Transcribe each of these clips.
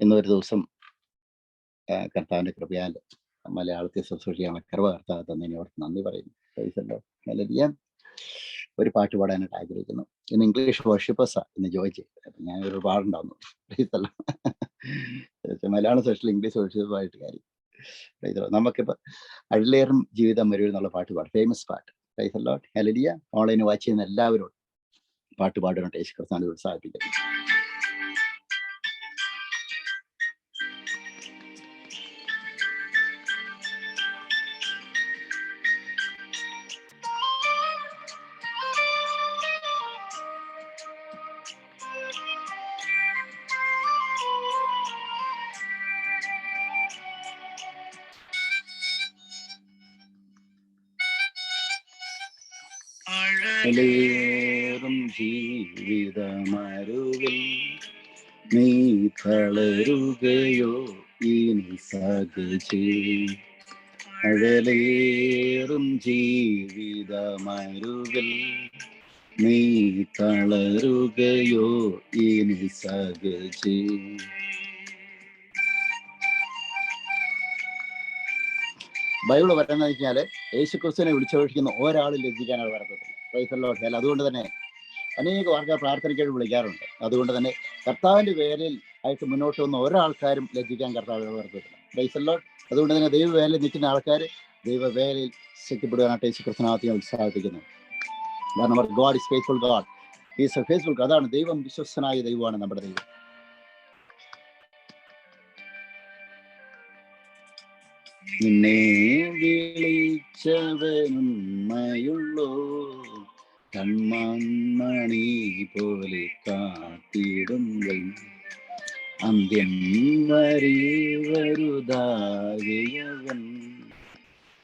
ഇന്നൊരു ദിവസം കർത്താവിൻ്റെ കൃപയാൽ മലയാളത്തെ ശുശ്രൂഷിക്കാൻ കർവ കർത്താവ് തന്നതിനെ ഓർത്ത് നന്ദി പറയുന്നു. പ്രൈസല്ലോ. ഞാൻ ഒരു പാട്ട് പാടാനായിട്ട് ആഗ്രഹിക്കുന്നു. ഇന്ന് ഇംഗ്ലീഷ് വർഷിപ്പേഴ്സാ ഇന്ന് ജോയിൻ ചെയ്തത്. ഞാനൊരു പാടുണ്ടാവുന്നു. പ്രൈസല്ലോ. മലയാളം സെഷനിൽ ഇംഗ്ലീഷ് വർഷിപ്പായിട്ട് കാര്യം. പ്രൈസല്ലോ. നമുക്കിപ്പോൾ അഴിലേറും ജീവിതം വരും എന്നുള്ള പാട്ട് പാടും, ഫേമസ് പാട്ട്. പ്രൈസല്ലോ. ഹല്ലേലൂയ. ഓൺലൈനിൽ വാച്ച് ചെയ്യുന്ന എല്ലാവരോടും പാട്ട് പാടാനായിട്ട് യേശു കർത്താവിനെ ഉത്സാഹിപ്പിക്കുന്നു. ും ജീവിതമരുവിൽ നീ തളരുകയോ ഇനി സകചേ അഴലേറും ജീവിതമരുവിൽ നീ തളരുകയോ ഇനി സകചേ. ബൈബിള് പറയുന്നത് വെച്ചാൽ യേശു ക്രിസ്തുവിനെ വിളിച്ചപേക്ഷിക്കുന്ന ഒരാളും ലജ്ജിക്കാനാണ് വരത്തില്ല. പ്രൈസല്ലോ. അതുകൊണ്ട് തന്നെ അനേക ആൾക്കാർ പ്രാർത്ഥനയ്ക്കായിട്ട് വിളിക്കാറുണ്ട്. അതുകൊണ്ട് തന്നെ കർത്താവിൻ്റെ വേലയിൽ ആയിട്ട് മുന്നോട്ട് വന്ന ഒരാൾക്കാരും ലജ്ജിക്കാൻ കർത്താവ് വരത്തില്ല. പ്രൈസല്ലോ. അതുകൊണ്ട് തന്നെ ദൈവവേലയിൽ നിൽക്കുന്ന ആൾക്കാർ ദൈവവേലയിൽ ശക്തിപ്പെടുവാനായിട്ട് യേശു ക്രിസ്തുവിനെ ഉത്സാഹിപ്പിക്കുന്നു. കാരണം God is faithful, God is A faithful. അതാണ് ദൈവം, വിശ്വസ്തനായ ദൈവമാണ് നമ്മുടെ ദൈവം. നിന്നെ വിളിച്ചവനുമ്മയുള്ളോ, കൺമണി പോലെ കാത്തിടുമ്പോൾ അന്ത്യം വരെ വരുതായവൻ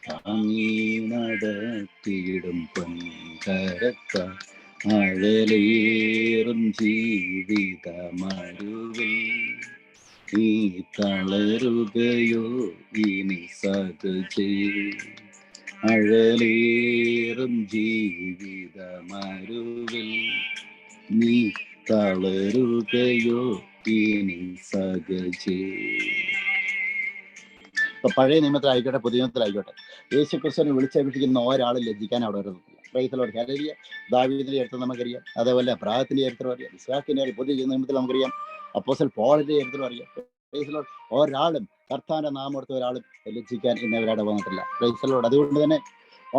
താങ്ങി നടത്തിയിടും പൊൻകരത്ത അഴലേറും ജീവിതമരുവിൽ നീ തളരുകയോ ഇനി സകചേ അഴലേറും ജീവിതമരുവിൽ നീ തളരുകയോ ഇനി സകചേ. ഇപ്പൊ പഴയ നിയമത്തിലായിക്കോട്ടെ പുതിയ നിയമത്തിലായിക്കോട്ടെ യേശു ക്രിസ്തുവിനെ വിളിച്ചപേക്ഷിക്കുന്ന ഒരാളും ലജ്ജിക്കാൻ അവിടെ വരത്തില്ല. പ്രൈസലോട്. ഹല്ലേലൂയ. ദാവീദിന്റെ ചരിത്രം നമുക്കറിയാം, അതേപോലെ അബ്രാഹത്തിന്റെ ചരിത്രം അറിയാം, ഇസ്ഹാക്കിന്റെ പുതിയ നിയമത്തിൽ നമുക്കറിയാം, അപ്പോസ്തലൻ പോളിന്റെ ചരിത്രം അറിയാം. പ്രൈസലോട്. ഒരാളും കർത്താവിന്റെ നാമം എടുത്ത ഒരാളും ലജ്ജിക്കാൻ ഇന്നവരാടെ വന്നിട്ടില്ല. പ്രൈസലോട്. അതുകൊണ്ട് തന്നെ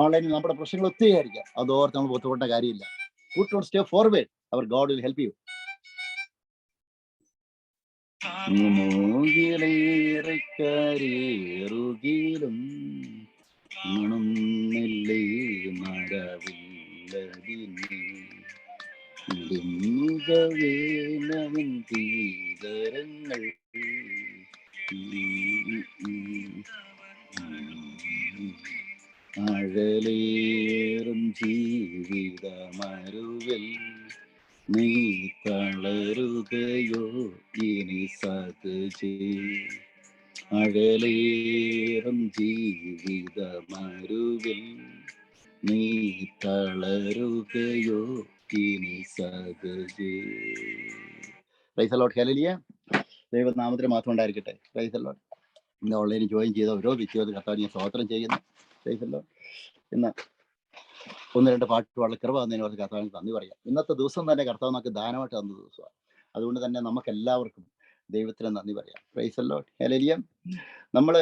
ഓൺലൈനിൽ നമ്മുടെ പ്രശ്നങ്ങൾ ഒത്തിരി ആയിരിക്കാം, അതോർത്ത് നമ്മൾ ബുദ്ധിമുട്ടേണ്ട കാര്യമില്ല. Put on stay forward, our God will help you. മൂകിലേറെക്കരേറുകിലും നെല്ലേ മരവില്ലതിനെ ിൻ തീരങ്ങൾ അഴലേറും ജീവിതമരുവിൽ നീ തളരുകയോ ഇനി സകചേ അഴലേറും ജീവിതമരുവിൽ നീ തളരുകയോ ഇനി സകചേ. Praise the Lord. ഹല്ലേലൂയ. ദൈവനാമത്തിന് മാത്രം ഉണ്ടായിരിക്കട്ടെ. Praise the Lord. ഇന്ന് ഓൺലൈനിൽ ജോയിൻ ചെയ്ത ഓരോ വ്യക്തിയോട് കർത്താവിനെ സ്തോത്രം ചെയ്യുന്നു. Praise the Lord. ഇന്ന് ഒന്ന് രണ്ട് പാട്ട് വളരെ കൃപ തന്നതിന് ഓർത്ത് കർത്താവിന് നന്ദി പറയാം. ഇന്നത്തെ ദിവസം തന്നെ കർത്താവ് നമുക്ക് ദാനമായിട്ട് തന്ന ദിവസമാണ്. അതുകൊണ്ട് തന്നെ നമുക്ക് എല്ലാവർക്കും ദൈവത്തിന് നന്ദി പറയാം. Price the Lord. ഹല്ലേലൂയ. നമ്മൾ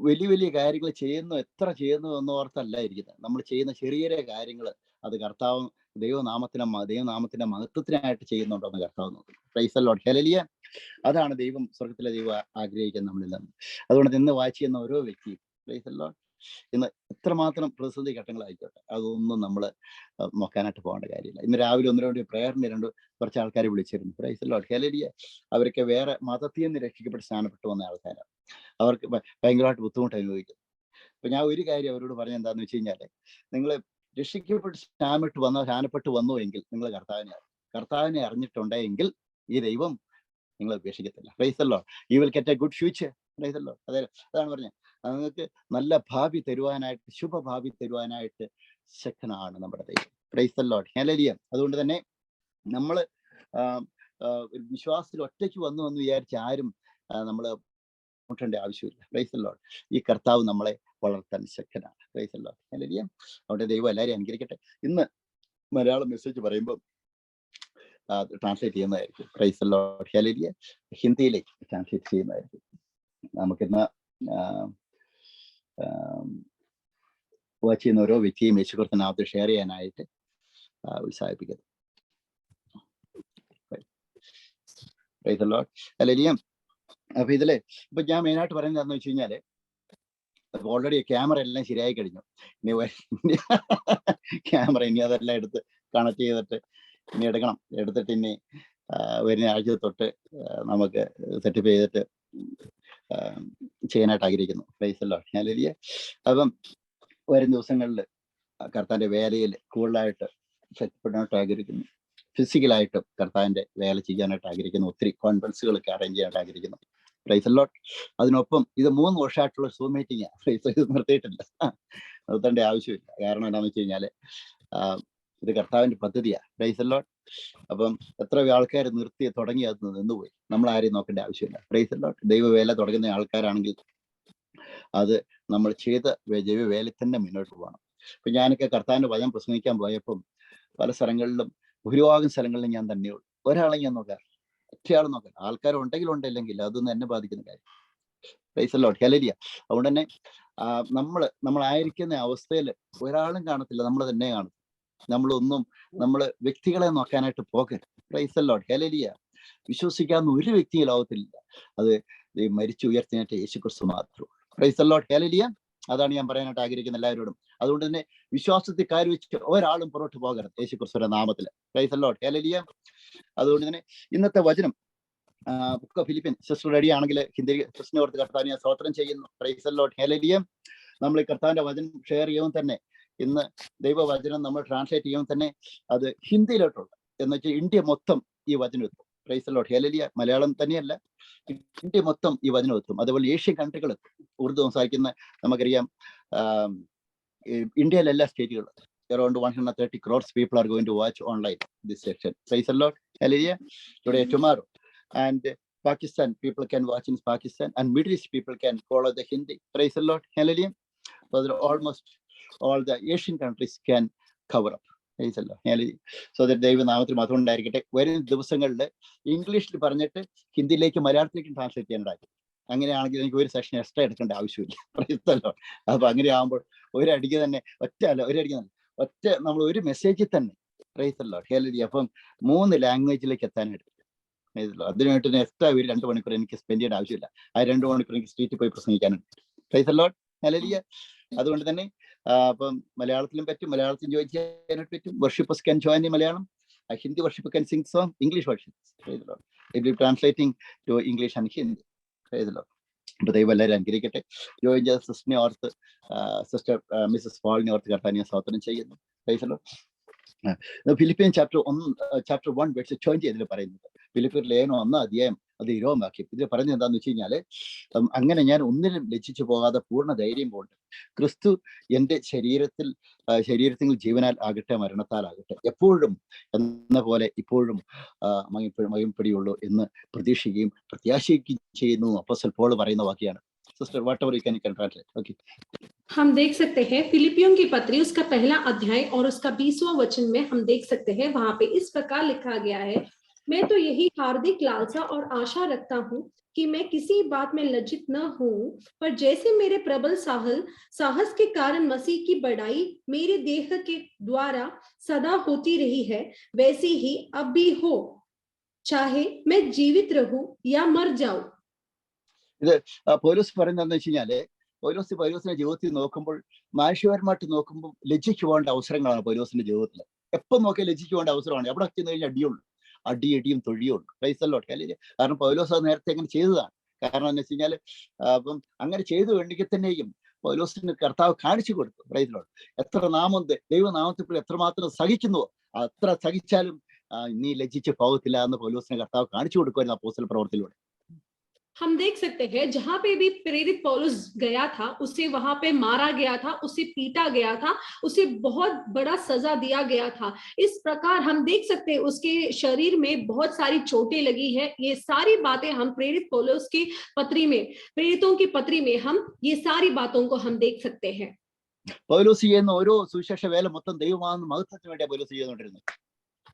വലിയ വലിയ കാര്യങ്ങൾ ചെയ്യുന്നു, എത്ര ചെയ്യുന്നു എന്നോർത്തല്ല ഇരിക്കുന്നത്. നമ്മൾ ചെയ്യുന്ന ചെറിയ ചെറിയ കാര്യങ്ങൾ അത് കർത്താവ് ദൈവനാമത്തിന്റെ മഹത്വത്തിനായിട്ട് ചെയ്യുന്നുണ്ടോ എന്ന് കർത്താവ് നോക്കും. Price the Lord. ഹല്ലേലൂയ. അതാണ് ദൈവം, സ്വർഗത്തിലെ ദൈവം ആഗ്രഹിക്കുന്നത് നമ്മളിൽ നിന്ന്. അതുകൊണ്ട് ഇന്ന് വായിച്ചു ചെയ്യുന്ന ഓരോ വ്യക്തിയും പ്രൈസ് ദി ലോർഡ് ഇന്ന് എത്രമാത്രം പ്രതിസന്ധി ഘട്ടങ്ങളായിക്കോട്ടെ അതൊന്നും നമ്മൾ നോക്കാനായിട്ട് പോകേണ്ട കാര്യമില്ല. ഇന്ന് രാവിലെ ഒന്ന് രണ്ട് പ്രേയറിന് കുറച്ച് ആൾക്കാർ വിളിച്ചിരുന്നു. Price the Lord. ഹല്ലേലൂയ. അവരൊക്കെ വേറെ മതത്തിൽ നിന്ന് രക്ഷിക്കപ്പെട്ട് സ്ഥാനപ്പെട്ടു വന്ന ആൾക്കാരാണ്. അവർക്ക് ഭയങ്കരമായിട്ട് ബുദ്ധിമുട്ട് അനുഭവിക്കുന്നു. അപ്പൊ ഞാൻ ഒരു കാര്യം അവരോട് പറഞ്ഞ എന്താന്ന് വെച്ച് കഴിഞ്ഞാൽ, നിങ്ങൾ രക്ഷിക്കപ്പെട്ട് സ്ഥാനപ്പെട്ടു വന്നു എങ്കിൽ നിങ്ങൾ കർത്താവിനെ അറിഞ്ഞിട്ടുണ്ടെങ്കിൽ ഈ ദൈവം നിങ്ങളെ ഉപേക്ഷിക്കത്തില്ല. Praise the Lord. You will get a good future. Praise the Lord. അതാണ് പറഞ്ഞത്. നിങ്ങൾക്ക് നല്ല ഭാവി തരുവാനായിട്ട്, ശുഭഭാവി തരുവാനായിട്ട് ശക്തനാണ് നമ്മുടെ ദൈവം. Price the Lord. ഹല്ലേലൂയ. അതുകൊണ്ട് തന്നെ നമ്മൾ ഒരു വിശ്വാസത്തിൽ ഒറ്റയ്ക്ക് വന്നു എന്ന് വിചാരിച്ച് ആരും നമ്മൾ മുട്ടേണ്ട ആവശ്യമില്ല. Praise the Lord. ഈ കർത്താവ് നമ്മളെ വളർത്താൻ ശക്തനാണ്. Praise the Lord. ഹല്ലേലൂയ. അവിടെ ദൈവം എല്ലാവരെയും അനുഗ്രഹിക്കട്ടെ. ഇന്ന് മലയാളം മെസ്സേജ് പറയുമ്പോൾ ട്രാൻസ്ലേറ്റ് ചെയ്യുന്നതായിരിക്കും. Praise the Lord. ഹല്ലേലൂയ. ഹിന്ദിയിലേക്ക് ട്രാൻസ്ലേറ്റ് ചെയ്യുന്നതായിരിക്കും. നമുക്കിന്ന് വാച്ച് ചെയ്യുന്ന ഓരോ വ്യക്തിയും യേശുക്രിസ്തുവിനകത്ത് ഷെയർ ചെയ്യാനായിട്ട് ഉത്സാഹിപ്പിക്കുന്നത്. Praise the Lord. ഹല്ലേലൂയ. അപ്പൊ ഇതില് ഇപ്പൊ ഞാൻ മെയിനായിട്ട് പറയുന്നത് എന്താണെന്ന് വെച്ച് കഴിഞ്ഞാല് ഓൾറെഡി ക്യാമറ എല്ലാം ശരിയായി കഴിഞ്ഞു. ഇനി ക്യാമറ ഇനി അതെല്ലാം എടുത്ത് കണക്ട് ചെയ്തിട്ട് ഇനി എടുത്തിട്ട് ഇനി വരുന്ന ആഴ്ച തൊട്ട് നമുക്ക് സെറ്റപ്പ് ചെയ്തിട്ട് ചെയ്യാനായിട്ട് ആഗ്രഹിക്കുന്നു. Price the Lord. ഹല്ലേലൂയ. അപ്പം വരും ദിവസങ്ങളിൽ കർത്താവിന്റെ വേലയിൽ കൂടുതലായിട്ട് സെറ്റപ്പെടാനായിട്ട് ആഗ്രഹിക്കുന്നു. ഫിസിക്കലായിട്ടും കർത്താവിന്റെ വേല ചെയ്യാനായിട്ട് ആഗ്രഹിക്കുന്നു. ഒത്തിരി കോൺഫറൻസുകളൊക്കെ അറേഞ്ച് ചെയ്യാനായിട്ട് ആഗ്രഹിക്കുന്നു. Price the Lord. അതിനൊപ്പം ഇത് 3 വർഷമായിട്ടുള്ള സൂം മീറ്റിംഗ് പ്രൈസ് നിർത്തിയിട്ടില്ല, നിർത്തേണ്ട ആവശ്യമില്ല. കാരണം എന്താണെന്ന് വെച്ച് കഴിഞ്ഞാല് ഇത് കർത്താവിന്റെ പദ്ധതിയാണ്. Price the Lord. അപ്പം എത്ര ആൾക്കാർ നിർത്തി തുടങ്ങി അത് നിന്നുപോയി. നമ്മൾ ആരെയും നോക്കേണ്ട ആവശ്യമില്ല. Praise the Lord. ദൈവവേല തുടങ്ങുന്ന ആൾക്കാരാണെങ്കിൽ അത് നമ്മൾ ചെയ്ത ദൈവവേല തന്നെ മുന്നോട്ട് പോകണം. ഇപ്പൊ ഞാനൊക്കെ കർത്താവിന്റെ വചനം പ്രസംഗിക്കാൻ പോയപ്പം പല സ്ഥലങ്ങളിലും ഭൂരിഭാഗം സ്ഥലങ്ങളിലും ഞാൻ തന്നെയുള്ളൂ. ഒരാളെ ഞാൻ നോക്കാം, ഒറ്റയാൾ നോക്കാം. ആൾക്കാരുണ്ടെങ്കിലും ഉണ്ടില്ലെങ്കിൽ അതൊന്നും എന്നെ ബാധിക്കുന്ന കാര്യം. Price the Lord. ഹല്ലേലൂയ. അതുകൊണ്ട് തന്നെ നമ്മളായിരിക്കുന്ന അവസ്ഥയിൽ ഒരാളും കാണത്തില്ല, നമ്മൾ തന്നെ കാണും. നമ്മൾ വ്യക്തികളെ നോക്കാനായിട്ട് പോകരുത്. Price the Lord. ഹല്ലേലൂയ. വിശ്വസിക്കാവുന്ന ഒരു വ്യക്തി ലോകത്തിലില്ല. അത് മരിച്ചു ഉയർത്തിനേറ്റ യേശുക്രിസ്തു മാത്രം. Price the Lord. ഹല്ലേലൂയ. അതാണ് ഞാൻ പറയാനായിട്ട് ആഗ്രഹിക്കുന്ന എല്ലാവരോടും. അതുകൊണ്ട് തന്നെ വിശ്വാസത്തിൽ കാര്യം വെച്ച് ഒരാളും പുറകോട്ട് പോകരുത് യേശുക്രിസ്തുവിന്റെ നാമത്തിൽ. Price the Lord. ഹല്ലേലൂയ. അതുകൊണ്ട് തന്നെ ഇന്നത്തെ വചനം book of Philippian sister ready ആണെങ്കിൽ ഹിന്ദി ക്രിസ്ത്യനെ ഓർത്ത് കർത്താവിനെ സ്തോത്രം ചെയ്യുന്നു. Praise the Lord. ഹല്ലേലൂയ. നമ്മൾ ഈ കർത്താവിന്റെ വചനം ഷെയർ ചെയ്യുമ്പോൾ തന്നെ ഇന്ന് ദൈവവചനം നമ്മൾ ട്രാൻസ്ലേറ്റ് ചെയ്യുമ്പോൾ തന്നെ അത് ഹിന്ദിയിലോട്ടുള്ള എന്ന് വെച്ചാൽ ഇന്ത്യ മൊത്തം ഈ വചനം എത്തും. Price the Lord. Hallelujah. Malayalam തന്നെയല്ല, ഇന്ത്യ മൊത്തം ഈ വചനം എത്തും. അതുപോലെ ഏഷ്യൻ കൺട്രികൾ ഉറുദു സംസാരിക്കുന്ന നമുക്കറിയാം. ഇന്ത്യയിലെ എല്ലാ സ്റ്റേറ്റുകളും around 130 crores people are going to watch online this section. Praise the Lord. Hallelujah. Today, tomorrow, and Pakistan people can watch in Pakistan, and Middle East people can follow the Hindi. Praise the Lord. Hallelujah. So that almost all the Asian countries can cover up. Praise the Lord. Hallelujah. So that they will നാമത്തിൽ മാത്രം ഉണ്ടായിരിക്കട്ടെ. വരും ദിവസങ്ങളിൽ ഇംഗ്ലീഷിൽ പറഞ്ഞിട്ട് ഹിന്ദിയിലേക്ക് മലയാളത്തിലേക്ക് translate ചെയ്യാനായിട്ട്. അങ്ങനെയാണെങ്കിൽ എനിക്ക് ഒരു സെഷൻ എക്സ്ട്രാ എടുക്കേണ്ട ആവശ്യമില്ല. Praise the Lord. അപ്പൊ അങ്ങനെ ആകുമ്പോൾ ഒരടിക്ക് തന്നെ ഒറ്റ നമ്മൾ ഒരു മെസ്സേജിൽ തന്നെ. Price the Lord. ഹല്ലേലൂയ. അപ്പം 3 ലാംഗ്വേജിലേക്ക് എത്താനായിട്ട്. അതിനായിട്ട് എക്സ്ട്രാ ഒരു 2 മണിക്കൂർ എനിക്ക് സ്പെൻഡ് ചെയ്യേണ്ട ആവശ്യമില്ല. ആ 2 മണിക്കൂർ എനിക്ക് സ്ട്രീറ്റിൽ പോയി പ്രസംഗിക്കാനുണ്ട്. Praise the Lord. ഹല്ലേലൂയ. അതുകൊണ്ട് തന്നെ അപ്പം മലയാളത്തിലും പറ്റും, മലയാളത്തിൽ ജോയിൻ ചെയ്യാനായിട്ട് പറ്റും. Worshippers can join in Malayalam. Hindi worship can sing song, English worship. Praise the Lord. It will be translating to English and Hindi. Praise the Lord. അപ്പൊ ദൈവം എല്ലാവരും അനുഗ്രഹിക്കട്ടെ. ജോയിൻ ചെയ്ത സിസ്റ്ററിനെ ഓർത്ത്, സിസ്റ്റർ മിസ്സസ് പോളിനെ ഓർത്ത് കർത്താവിനെ സ്തോത്രം ചെയ്യുന്നു. Praise the Lord. Philippian chapter 1 verse 20 ഇതിൽ പറയുന്നത്. ഫിലിപ്പിയർ ലേഖനം 1 അധ്യായം അത് 20 വാക്യം. ഇതിൽ പറയുന്നത് എന്താണെന്ന് വെച്ച് കഴിഞ്ഞാല്, അങ്ങനെ ഞാൻ ഒന്നിനും ലജ്ജിച്ചു പോകാതെ പൂർണ്ണ ധൈര്യം കൊണ്ട് ക്രിസ്തു എൻ്റെ ശരീരത്തിൽ ജീവനാൽ ആകട്ടെ മരണത്താലാകട്ടെ എപ്പോഴും എന്ന പോലെ ഇപ്പോഴും മഹിമപ്പെടുകയുള്ളൂ എന്ന് പ്രതീക്ഷിക്കുകയും പ്രത്യാശിക്കുകയും ചെയ്യുന്നു അപ്പോസ്തലൻ പൗൽ പറയുന്ന വാക്യാണ്. Sister whatever you can translate. Okay. हम देख सकते हैं फिलिपियों की पत्री उसका पहला अध्याय और उसका 20वां वचन में हम देख सकते हैं वहां पे इस प्रकार लिखा गया है, मैं तो यही हार्दिक लालसा और आशा रखता हूँ कि मैं किसी बात में लज्जित न हूँ, पर जैसे मेरे प्रबल साहस के कारण मसीह की बढ़ाई मेरे देह के द्वारा सदा होती रही है, वैसी ही अब भी हो, चाहे मैं जीवित रहूं या मर जाऊं. ഇത് പൗലോസ് പറയുന്നതെന്ന് വെച്ച് കഴിഞ്ഞാല്, പൗലോസിന്റെ ജീവിതത്തിൽ നോക്കുമ്പോൾ, മാനുഷികപരമായിട്ട് നോക്കുമ്പോൾ ലജ്ജിച്ചു പോകേണ്ട അവസരങ്ങളാണ് പൗലോസിന്റെ ജീവിതത്തിൽ. എപ്പം നോക്കിയാൽ ലജ്ജിച്ചു പോകേണ്ട അവസരമാണ്. എവിടെ ചെന്ന് കഴിഞ്ഞാൽ അടിയുള്ളൂ, അടിയും തൊഴിയുള്ളൂ. Praise the Lord. ഹല്ലേലൂയ. കാരണം പൗലോസ് അത് നേരത്തെ അങ്ങനെ ചെയ്തതാണ്. കാരണം എന്ന് വെച്ച് കഴിഞ്ഞാല് അപ്പം അങ്ങനെ ചെയ്തു വേണ്ടെങ്കിൽ തന്നെയും പൗലോസിന് കർത്താവ് കാണിച്ചു കൊടുത്തു. Praise the Lord. എത്ര ദൈവനാമത്തിൽ എത്രമാത്രം സഹിക്കുന്നുവോ അത്ര സഹിച്ചാലും നീ ലജ്ജിച്ച് പോകത്തില്ല എന്ന് പൗലോസിന് കർത്താവ് കാണിച്ചു കൊടുക്കുമായിരുന്നു അപ്പോസ്തല പ്രവർത്തിയിലൂടെ. हम देख सकते हैं जहां पे भी प्रेरित पौलुस गया था, उसे वहां पे मारा गया था, उसे पीटा गया था, उसे बहुत बड़ा सजा दिया गया था। इस प्रकार हम देख सकते हैं उसके शरीर में बहुत सारी चोटें लगी है। ये सारी बातें हम प्रेरित पौलुस की पत्री में, प्रेरितों की पत्री में हम ये सारी बातों को हम देख सकते हैं। പൗലോസ് ചെയ്യുന്ന ഓരോ സുവിശേഷ വേല മൊത്തം ദൈവമാകുന്ന മഹത്വത്തിന് വേണ്ടിയാണ് പൗലോസ് ചെയ്തുകൊണ്ടിരുന്നത്.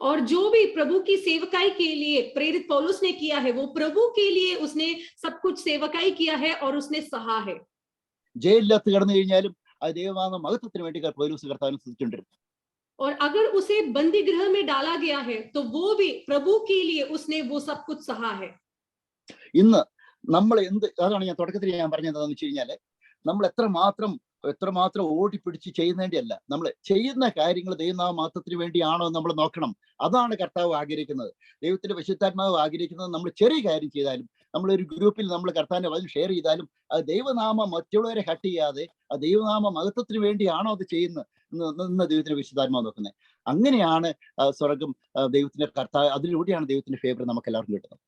और जो भी प्रभु की सेवकाई के लिए प्रेरित पौलुस ने किया है, वो प्रभु के लिए उसने सब कुछ सेवकाई किया है और उसने सहा है। ജയിലിനകത്ത് കിടന്നു കഴിഞ്ഞാലും അത് ദൈവമാകുന്ന മഹത്വത്തിന് വേണ്ടി പൗലോസ് കർത്താവിനെ സ്തുതിച്ചുകൊണ്ടിരുന്നു. और अगर उसे बंदी गृह में डाला गया है तो वो भी प्रभु के लिए उसने वो सब कुछ सहा है। ഇന്ന് നമ്മൾ അതാണ് ഞാൻ തുടക്കത്തിൽ ഞാൻ പറഞ്ഞത് എന്താണെന്ന് വെച്ച് കഴിഞ്ഞാല്, നമ്മൾ എത്രമാത്രം ഓടിപ്പിടിച്ച് ചെയ്യുന്നതിൻ്റെയല്ല, നമ്മൾ ചെയ്യുന്ന കാര്യങ്ങൾ ദൈവനാമ മഹത്വത്തിന് വേണ്ടിയാണോ എന്ന് നമ്മൾ നോക്കണം. അതാണ് കർത്താവ് ആഗ്രഹിക്കുന്നത്. ദൈവത്തിന്റെ പരിശുദ്ധാത്മാവ് ആഗ്രഹിക്കുന്നത് നമ്മൾ ചെറിയ കാര്യം ചെയ്താലും, നമ്മളൊരു ഗ്രൂപ്പിൽ നമ്മൾ കർത്താവിന്റെ വചനം ഷെയർ ചെയ്താലും, അത് ദൈവനാമ മറ്റുള്ളവരെ ഹട്ട് ചെയ്യാതെ അത് ദൈവനാമ മഹത്വത്തിന് വേണ്ടിയാണോ അത് ചെയ്യുന്നത് എന്ന് ദൈവത്തിന്റെ പരിശുദ്ധാത്മാവ് നോക്കുന്നത്. അങ്ങനെയാണ് സ്വർഗം ദൈവത്തിന്റെ കർത്താവ്, അതിലൂടെയാണ് ദൈവത്തിന്റെ ഫേവർ നമുക്ക് എല്ലാവർക്കും കിട്ടുന്നത്.